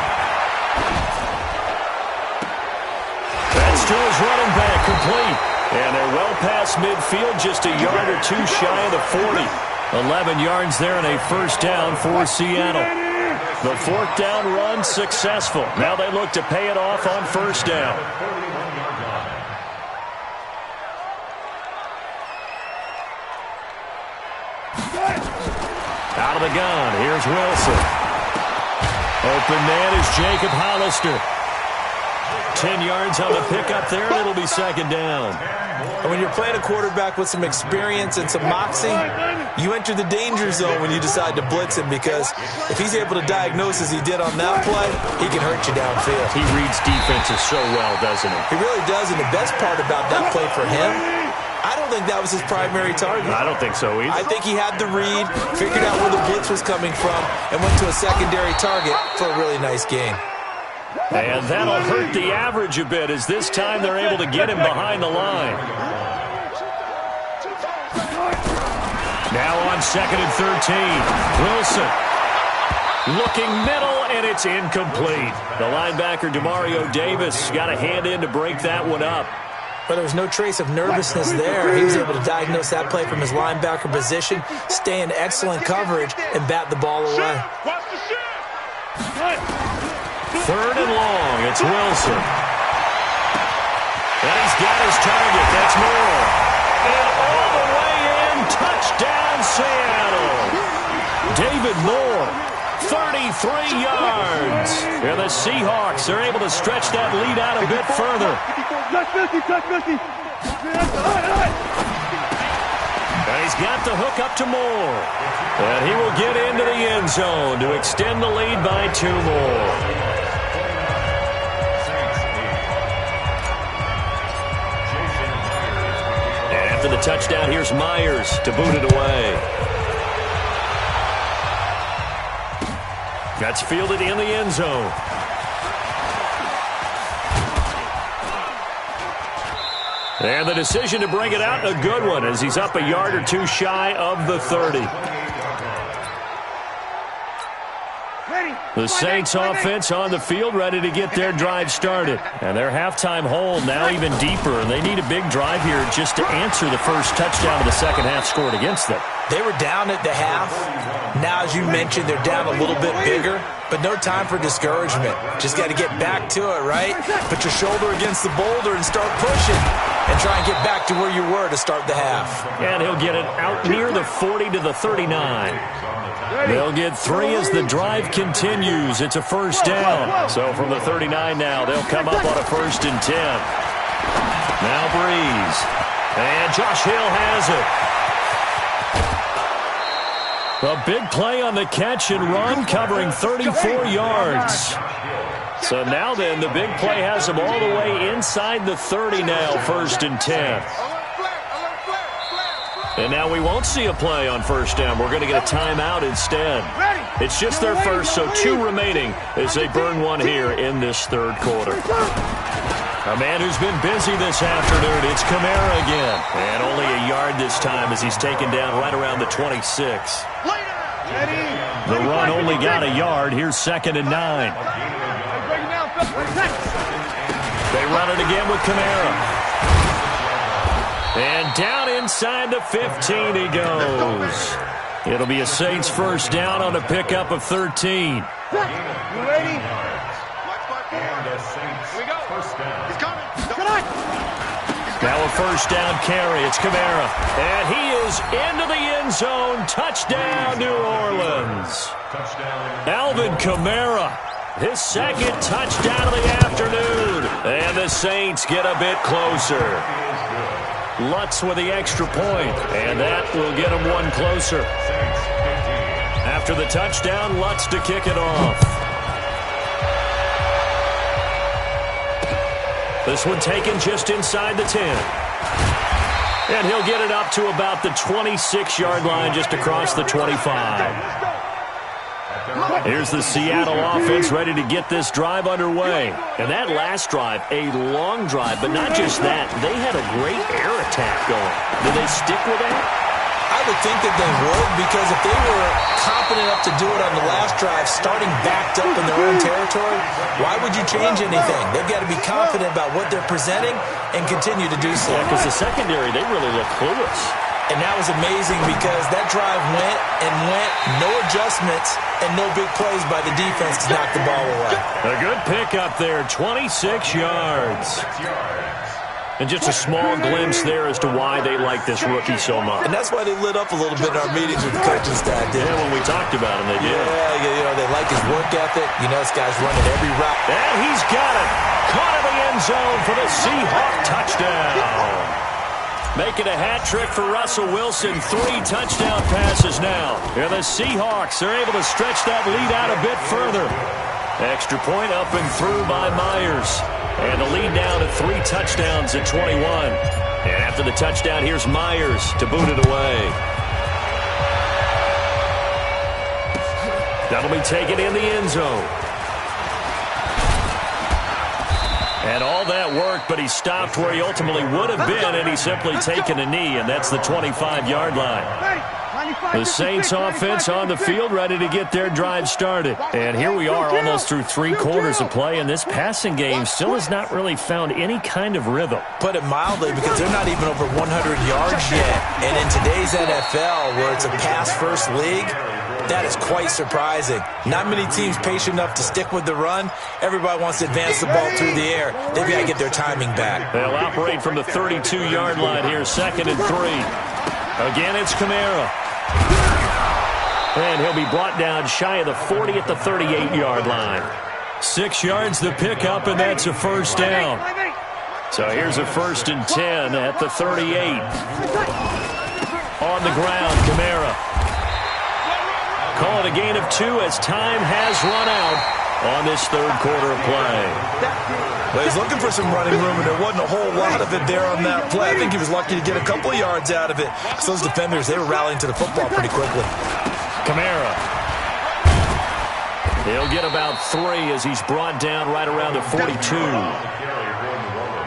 That's to his running back, complete. And they're well past midfield, just a yard or 2 shy of the 40. 11 yards there and a 1st down for Seattle. The 4th down run successful. Now they look to pay it off on 1st down. Out of the gun, here's Wilson. Open man is Jacob Hollister. 10 yards on the pickup there, and it'll be 2nd down. And when you're playing a quarterback with some experience and some moxie, you enter the danger zone when you decide to blitz him, because if he's able to diagnose as he did on that play, he can hurt you downfield. He reads defenses so well, doesn't he? He really does, and the best part about that play for him, I don't think that was his primary target. I don't think so either. I think he had the read, figured out where the blitz was coming from, and went to a secondary target for a really nice gain. And that'll hurt the average a bit, as this time they're able to get him behind the line. Now on 2nd and 13, Wilson looking middle, and it's incomplete. The linebacker, Demario Davis, got a hand in to break that one up. But there was no trace of nervousness there. He was able to diagnose that play from his linebacker position, stay in excellent coverage, and bat the ball away. 3rd and long, it's Wilson. And he's got his target, that's Moore. And all the way in, touchdown Seattle. David Moore, 33 yards. And the Seahawks are able to stretch that lead out a bit further. And he's got the hook up to Moore. And he will get into the end zone to extend the lead by 2 more. And after the touchdown, here's Myers to boot it away. That's fielded in the end zone. And the decision to bring it out, a good one, as he's up a yard or 2 shy of the 30. The Saints offense on the field, ready to get their drive started. And their halftime hole now even deeper. And they need a big drive here just to answer the first touchdown of the second half scored against them. They were down at the half. Now, as you mentioned, they're down a little bit bigger, but no time for discouragement. Just got to get back to it, right? Put your shoulder against the boulder and start pushing and try and get back to where you were to start the half. And he'll get it out near the 40 to the 39. They'll get 3 as the drive continues. It's a first down. So from the 39 now, they'll come up on a 1st and 10. Now Breeze. And Josh Hill has it. A big play on the catch and run, covering 34 yards. So now then, the big play has them all the way inside the 30 now, 1st and 10. And now we won't see a play on first down. We're going to get a timeout instead. It's just their first, so 2 remaining as they burn 1 here in this 3rd quarter. A man who's been busy this afternoon, it's Kamara again. And only a yard this time as he's taken down right around the 26. The run only got a yard. Here's 2nd and 9. They run it again with Kamara. And down inside the 15 he goes. It'll be a Saints first down on a pickup of 13. You ready? Now a first down carry. It's Kamara. And he is into the end zone. Touchdown, New Orleans. Alvin Kamara, his 2nd touchdown of the afternoon. And the Saints get a bit closer. Lutz with the extra point, and that will get him 1 closer. After the touchdown, Lutz to kick it off. This one taken just inside the 10. And he'll get it up to about the 26-yard line, just across the 25. Here's the Seattle offense ready to get this drive underway. And that last drive, a long drive, but not just that. They had a great air attack going. Did they stick with that? I would think that they would, because if they were confident enough to do it on the last drive, starting backed up in their own territory, why would you change anything? They've got to be confident about what they're presenting and continue to do so. Yeah, because the secondary, they really look clueless. And that was amazing because that drive went and went, no adjustments, and no big plays by the defense to knock the ball away. A good pickup there, 26 yards. And just a small glimpse there as to why they like this rookie so much. And that's why they lit up a little bit in our meetings with the coaching staff. Yeah, when we talked about him, they did. Yeah, you know, they like his work ethic. You know, this guy's running every route. And he's got it. Caught in the end zone for the Seahawk touchdown. Making a hat trick for Russell Wilson. 3 touchdown passes now. And the Seahawks are able to stretch that lead out a bit further. Extra point up and through by Myers. And the lead down to 3 touchdowns at 21. And after the touchdown, here's Myers to boot it away. That'll be taken in the end zone. And all that worked, but he stopped where he ultimately would have been, and he's simply taken a knee, and that's the 25-yard line. The Saints offense on the field ready to get their drive started. And here we are almost through 3 quarters of play, and this passing game still has not really found any kind of rhythm. Put it mildly, because they're not even over 100 yards yet. And in today's NFL, where it's a pass-first league, that is quite surprising. Not many teams patient enough to stick with the run. Everybody wants to advance the ball through the air. They've got to get their timing back. They'll operate from the 32-yard line here, 2nd and 3. Again, it's Kamara. And he'll be brought down shy of the 40 at the 38-yard line. 6 yards the pickup, and that's a first down. So here's a 1st and 10 at the 38. on the ground. Kamara. Call it a gain of 2 as time has run out on this third quarter of play. Well, he's looking for some running room, and there wasn't a whole lot of it there on that play. I think he was lucky to get a couple of yards out of it. Because those defenders, they were rallying to the football pretty quickly. Kamara. He'll get about 3 as he's brought down right around the 42.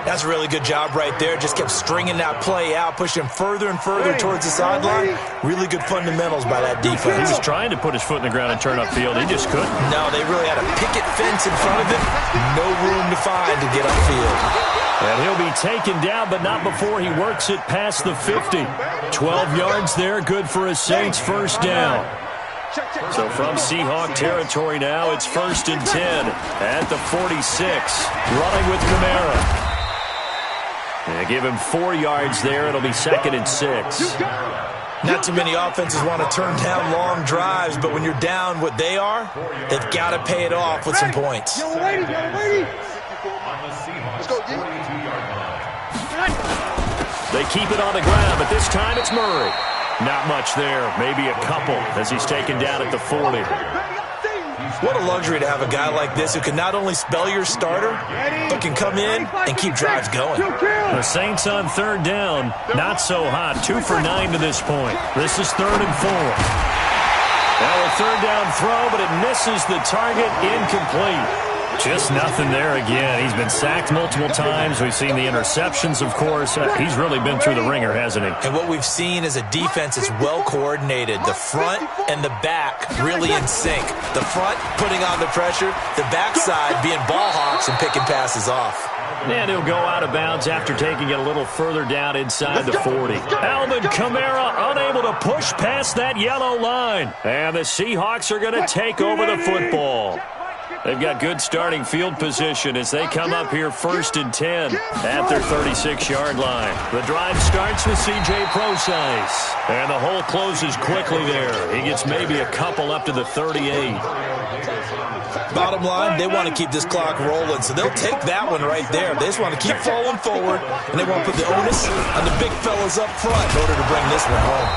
That's a really good job right there. Just kept stringing that play out, pushing him further and further towards the sideline. Really good fundamentals by that defense. He was trying to put his foot in the ground and turn upfield. He just couldn't. No, they really had a picket fence in front of him. No room to find to get upfield. And he'll be taken down, but not before he works it past the 50. 12 yards there, good for a Saints first down. So from Seahawk territory now, it's 1st and 10 at the 46. Running with Kamara. And give him 4 yards there. It'll be 2nd and 6. Not too many offenses want to turn down long drives, but when you're down what they are, they've got to pay it off with some points. Let's go, D. They keep it on the ground, but this time it's Murray. Not much there, maybe a couple as he's taken down at the 40. What a luxury to have a guy like this who can not only spell your starter, but can come in and keep drives going. The Saints on 3rd down, not so hot. 2 for 9 to this point. This is 3rd and 4. Now a 3rd down throw, but it misses the target, incomplete. Just nothing there again. He's been sacked multiple times. We've seen the interceptions, of course. He's really been through the ringer, hasn't he? And what we've seen is a defense that's well coordinated. The front and the back really in sync. The front putting on the pressure, the backside being ball hawks and picking passes off. And he'll go out of bounds after taking it a little further down inside the 40. Alvin Kamara unable to push past that yellow line. And the Seahawks are going to take over the football. They've got good starting field position as they come up here 1st and 10 at their 36-yard line. The drive starts with C.J. Procise. And the hole closes quickly there. He gets maybe a couple up to the 38. Bottom line, they want to keep this clock rolling, so they'll take that one right there. They just want to keep falling forward, and they want to put the onus on the big fellas up front in order to bring this one home.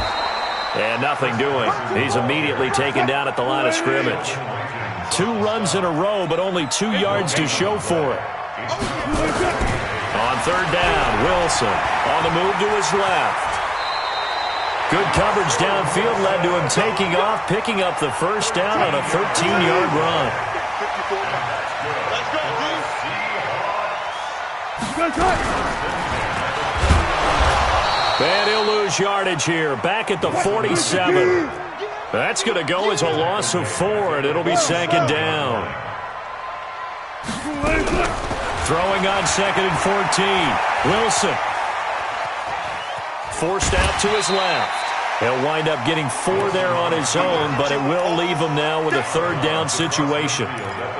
And nothing doing. He's immediately taken down at the line of scrimmage. 2 runs in a row, but only 2 yards to show for it. On 3rd down, Wilson on the move to his left. Good coverage downfield led to him taking off, picking up the first down on a 13-yard run. And he'll lose yardage here, back at the 47. That's going to go as a loss of 4, and it'll be 2nd down. Throwing on 2nd and 14. Wilson. Forced out to his left. He'll wind up getting 4 there on his own, but it will leave him now with a 3rd down situation.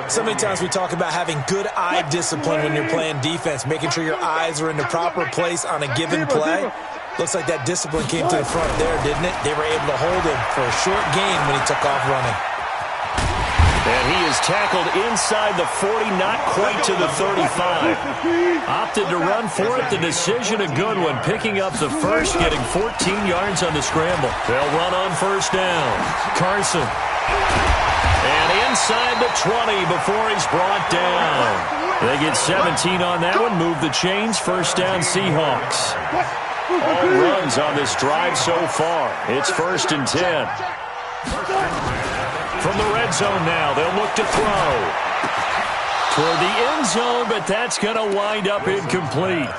So many times we talk about having good eye discipline when you're playing defense, making sure your eyes are in the proper place on a given play. Looks like that discipline came to the front there, didn't it? They were able to hold him for a short gain when he took off running. And he is tackled inside the 40, not quite to the 35. Opted to run for it. The decision a good one. Picking up the first, getting 14 yards on the scramble. They'll run on 1st down. Carson. And inside the 20 before he's brought down. They get 17 on that one. Move the chains. 1st down Seahawks. All runs on this drive so far. It's 1st and 10. From the red zone now, they'll look to throw. Toward the end zone, but that's going to wind up incomplete.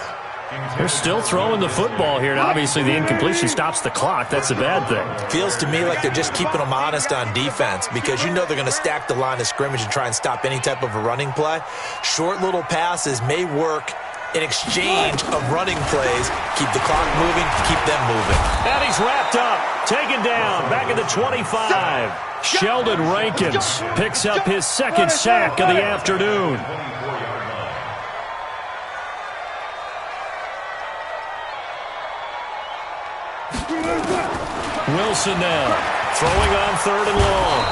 They're still throwing the football here, and obviously the incompletion stops the clock. That's a bad thing. Feels to me like they're just keeping them honest on defense because you know they're going to stack the line of scrimmage and try and stop any type of a running play. Short little passes may work in exchange of running plays. Keep the clock moving, keep them moving. And he's wrapped up, taken down, back at the 25. Sheldon Rankins picks up his 2nd sack of the afternoon. Wilson now, throwing on 3rd and long.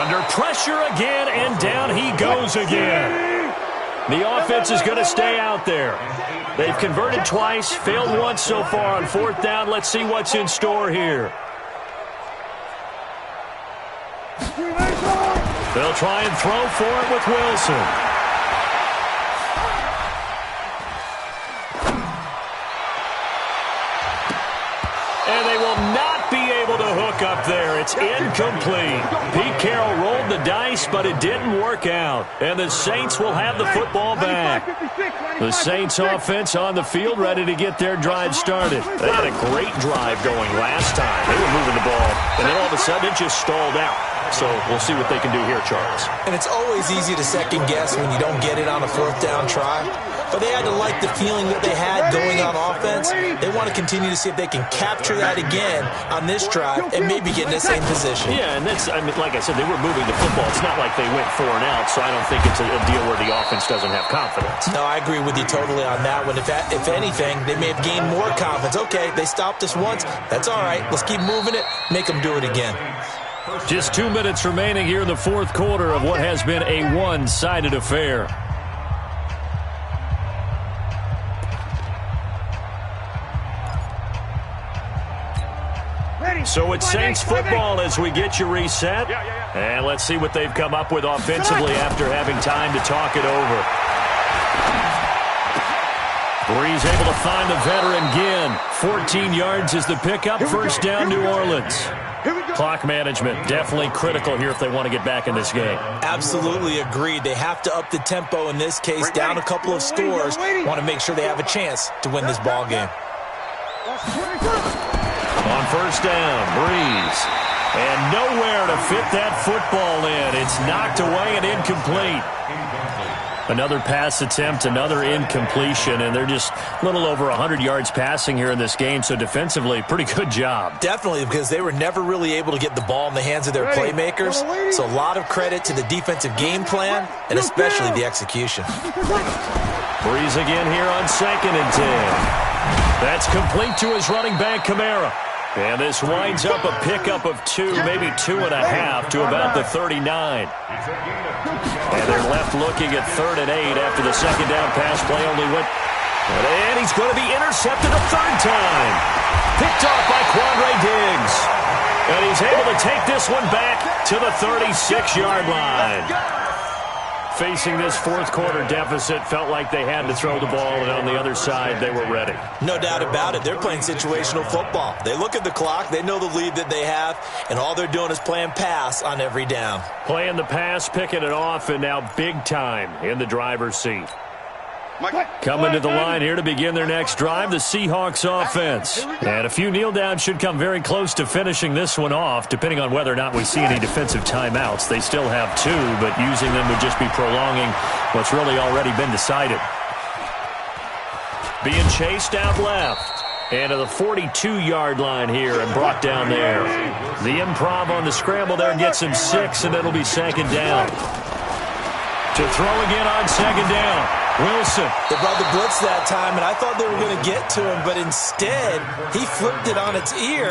Under pressure again, and down he goes again. The offense is going to stay out there. They've converted twice, failed once so far on fourth down. Let's see what's in store here. They'll try and throw for it with Wilson. And they will not be able to hook up there. It's incomplete. Pete Carroll rolled the dice, but it didn't work out. And the Saints will have the football back. The Saints offense on the field, ready to get their drive started. They had a great drive going last time. They were moving the ball, and then all of a sudden it just stalled out. So we'll see what they can do here, Charles. And it's always easy to second guess when you don't get it on a fourth down try. But they had to like the feeling that they had going on offense. They want to continue to see if they can capture that again on this drive and maybe get in the same position. Yeah, and that's, I mean, like I said, they were moving the football. It's not like they went 4 and out, so I don't think it's a deal where the offense doesn't have confidence. No, I agree with you totally on that one. If anything, they may have gained more confidence. Okay, they stopped us once. That's all right. Let's keep moving it. Make them do it again. Just 2 minutes remaining here in the fourth quarter of what has been a one-sided affair. So it's Saints football as we get you reset. And let's see what they've come up with offensively after having time to talk it over. Breeze able to find the veteran Ginn. 14 yards is the pickup. First down, New Orleans. Clock management, definitely critical here if they want to get back in this game. Absolutely agreed. They have to up the tempo in this case, down a couple of scores. Want to make sure they have a chance to win this ball game. On first down, Breeze. And nowhere to fit that football in. It's knocked away and incomplete. Another pass attempt, another incompletion, and they're just a little over 100 yards passing here in this game, so defensively, pretty good job. Definitely, because they were never really able to get the ball in the hands of their playmakers, so a lot of credit to the defensive game plan, and especially the execution. Breeze again here on 2nd and 10. That's complete to his running back, Kamara. And this winds up a pickup of 2, maybe 2.5 to about the 39. And they're left looking at 3rd and 8 after the second down pass play only went. And he's going to be intercepted a third time. Picked off by Quandre Diggs. And he's able to take this one back to the 36-yard line. Facing this fourth quarter deficit, felt like they had to throw the ball, and on the other side, they were ready. No doubt about it. They're playing situational football. They look at the clock, they know the lead that they have, and all they're doing is playing pass on every down. Playing the pass, picking it off, and now big time in the driver's seat. Coming to the line here to begin their next drive, the Seahawks offense. And a few kneel downs should come very close to finishing this one off, depending on whether or not we see any defensive timeouts. They still have 2, but using them would just be prolonging what's really already been decided. Being chased out left. And to the 42-yard line here and brought down there. The improv on the scramble there gets him 6, and it'll be 2nd down. To throw again on 2nd down. Wilson. They brought the blitz that time, and I thought they were going to get to him, but instead, he flipped it on its ear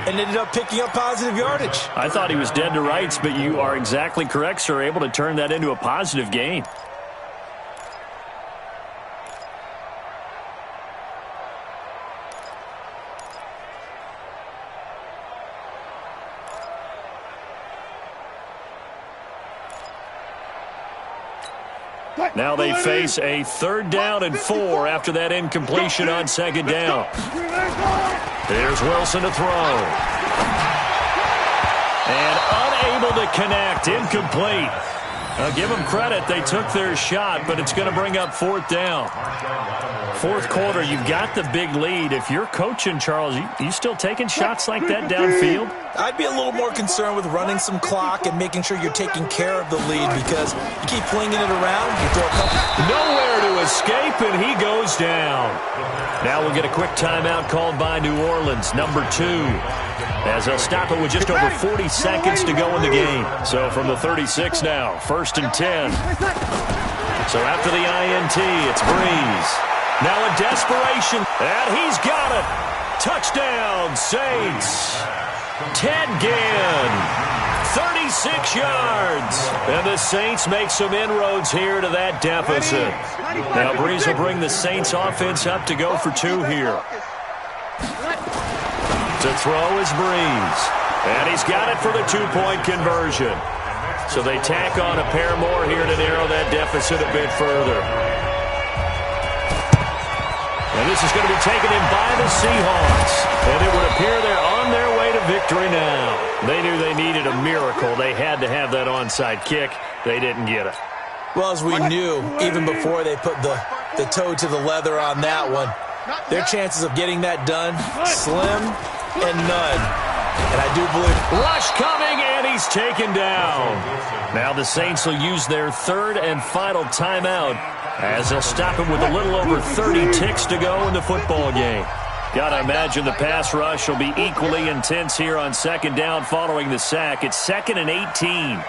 and ended up picking up positive yardage. I thought he was dead to rights, but you are exactly correct, sir, able to turn that into a positive gain. Now they face a 3rd down and 4 after that incompletion on 2nd down. Here's Wilson to throw. And unable to connect, incomplete. Now give them credit, they took their shot, but it's going to bring up 4th down. Fourth quarter, you've got the big lead. If you're coaching, Charles, you still taking shots like that downfield? I'd be a little more concerned with running some clock and making sure you're taking care of the lead, because you keep flinging it around, you throw a couple. Nowhere to escape, and he goes down. Now we'll get a quick timeout called by New Orleans, number 2. As they'll stop it with just over 40 seconds to go in the game. So from the 36 now, 1st and 10. So after the INT, it's Breeze. Now in desperation, and he's got it. Touchdown, Saints. Ted Ginn, 26 yards. And the Saints make some inroads here to that deficit. Now Breeze will bring the Saints offense up to go for 2 here. To throw is Breeze. And he's got it for the 2-point conversion. So they tack on a pair more here to narrow that deficit a bit further. And this is going to be taken in by the Seahawks. And it would appear they're on their way to victory now. They knew they needed a miracle. They had to have that onside kick. They didn't get it. Well, as we knew, even before they put the toe to the leather on that one, their chances of getting that done, slim and none. And I do believe... Rush coming, and he's taken down. Now the Saints will use their 3rd and final timeout as they'll stop it with a little over 30 ticks to go in the football game. Gotta imagine the pass rush will be equally intense here on 2nd down following the sack. It's 2nd and 18.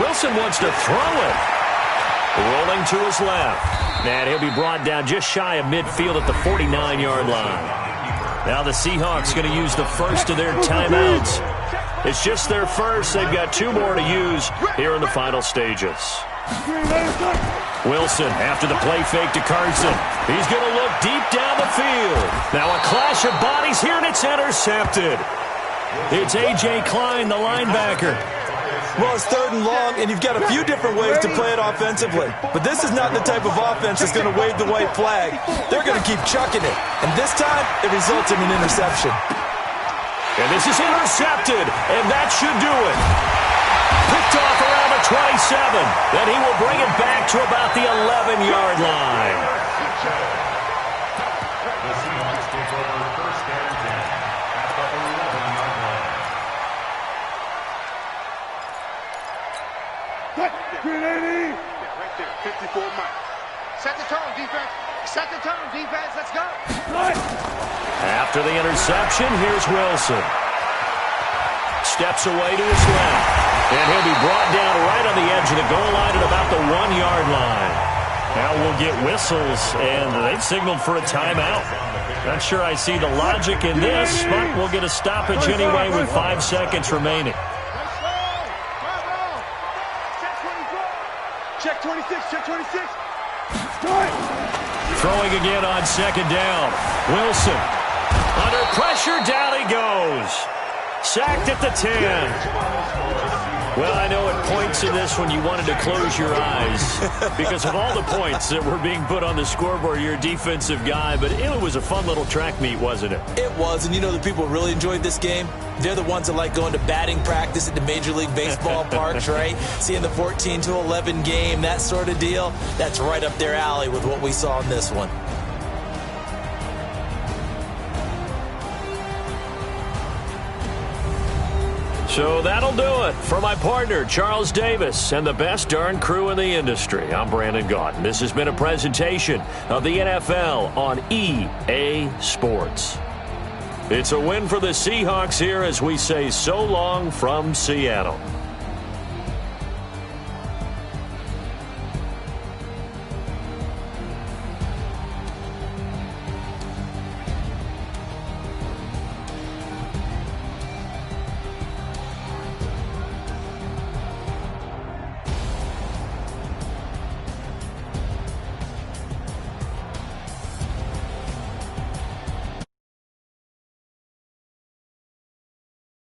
Wilson wants to throw it. Rolling to his left. And he'll be brought down just shy of midfield at the 49-yard line. Now the Seahawks going to use the first of their timeouts. It's just their first. They've got 2 more to use here in the final stages. Wilson after the play fake to Carson. He's going to look deep down the field. Now a clash of bodies here, and it's intercepted. It's A.J. Klein, the linebacker. Well, it's 3rd and long, and you've got a few different ways to play it offensively. But this is not the type of offense that's going to wave the white flag. They're going to keep chucking it. And this time, it results in an interception. And this is intercepted, and that should do it. Picked off around the 27. Then he will bring it back to about the 11-yard line. The Seahawks take over 1st and 10 at the 11-yard line. Grenade! Right there, 54 Mike. Set the tone, defense. Set the tone, defense. Let's go. After the interception, here's Wilson. Steps away to his left. And he'll be brought down right on the edge of the goal line at about the 1-yard line. Now we'll get whistles, and they've signaled for a timeout. Not sure I see the logic in this, but we'll get a stoppage anyway with 5 seconds remaining. Check 26, check 26. Throwing again on 2nd down. Wilson. Under pressure, down he goes. Sacked at the 10. Well, I know at points in this one you wanted to close your eyes because of all the points that were being put on the scoreboard. You're a defensive guy, but it was a fun little track meet, wasn't it? It was, and you know the people who really enjoyed this game? They're the ones that like going to batting practice at the Major League Baseball parks, right? Seeing the 14-11 game, that sort of deal. That's right up their alley with what we saw in this one. So that'll do it for my partner, Charles Davis, and the best darn crew in the industry. I'm Brandon Gaudin. This has been a presentation of the NFL on EA Sports. It's a win for the Seahawks here as we say so long from Seattle.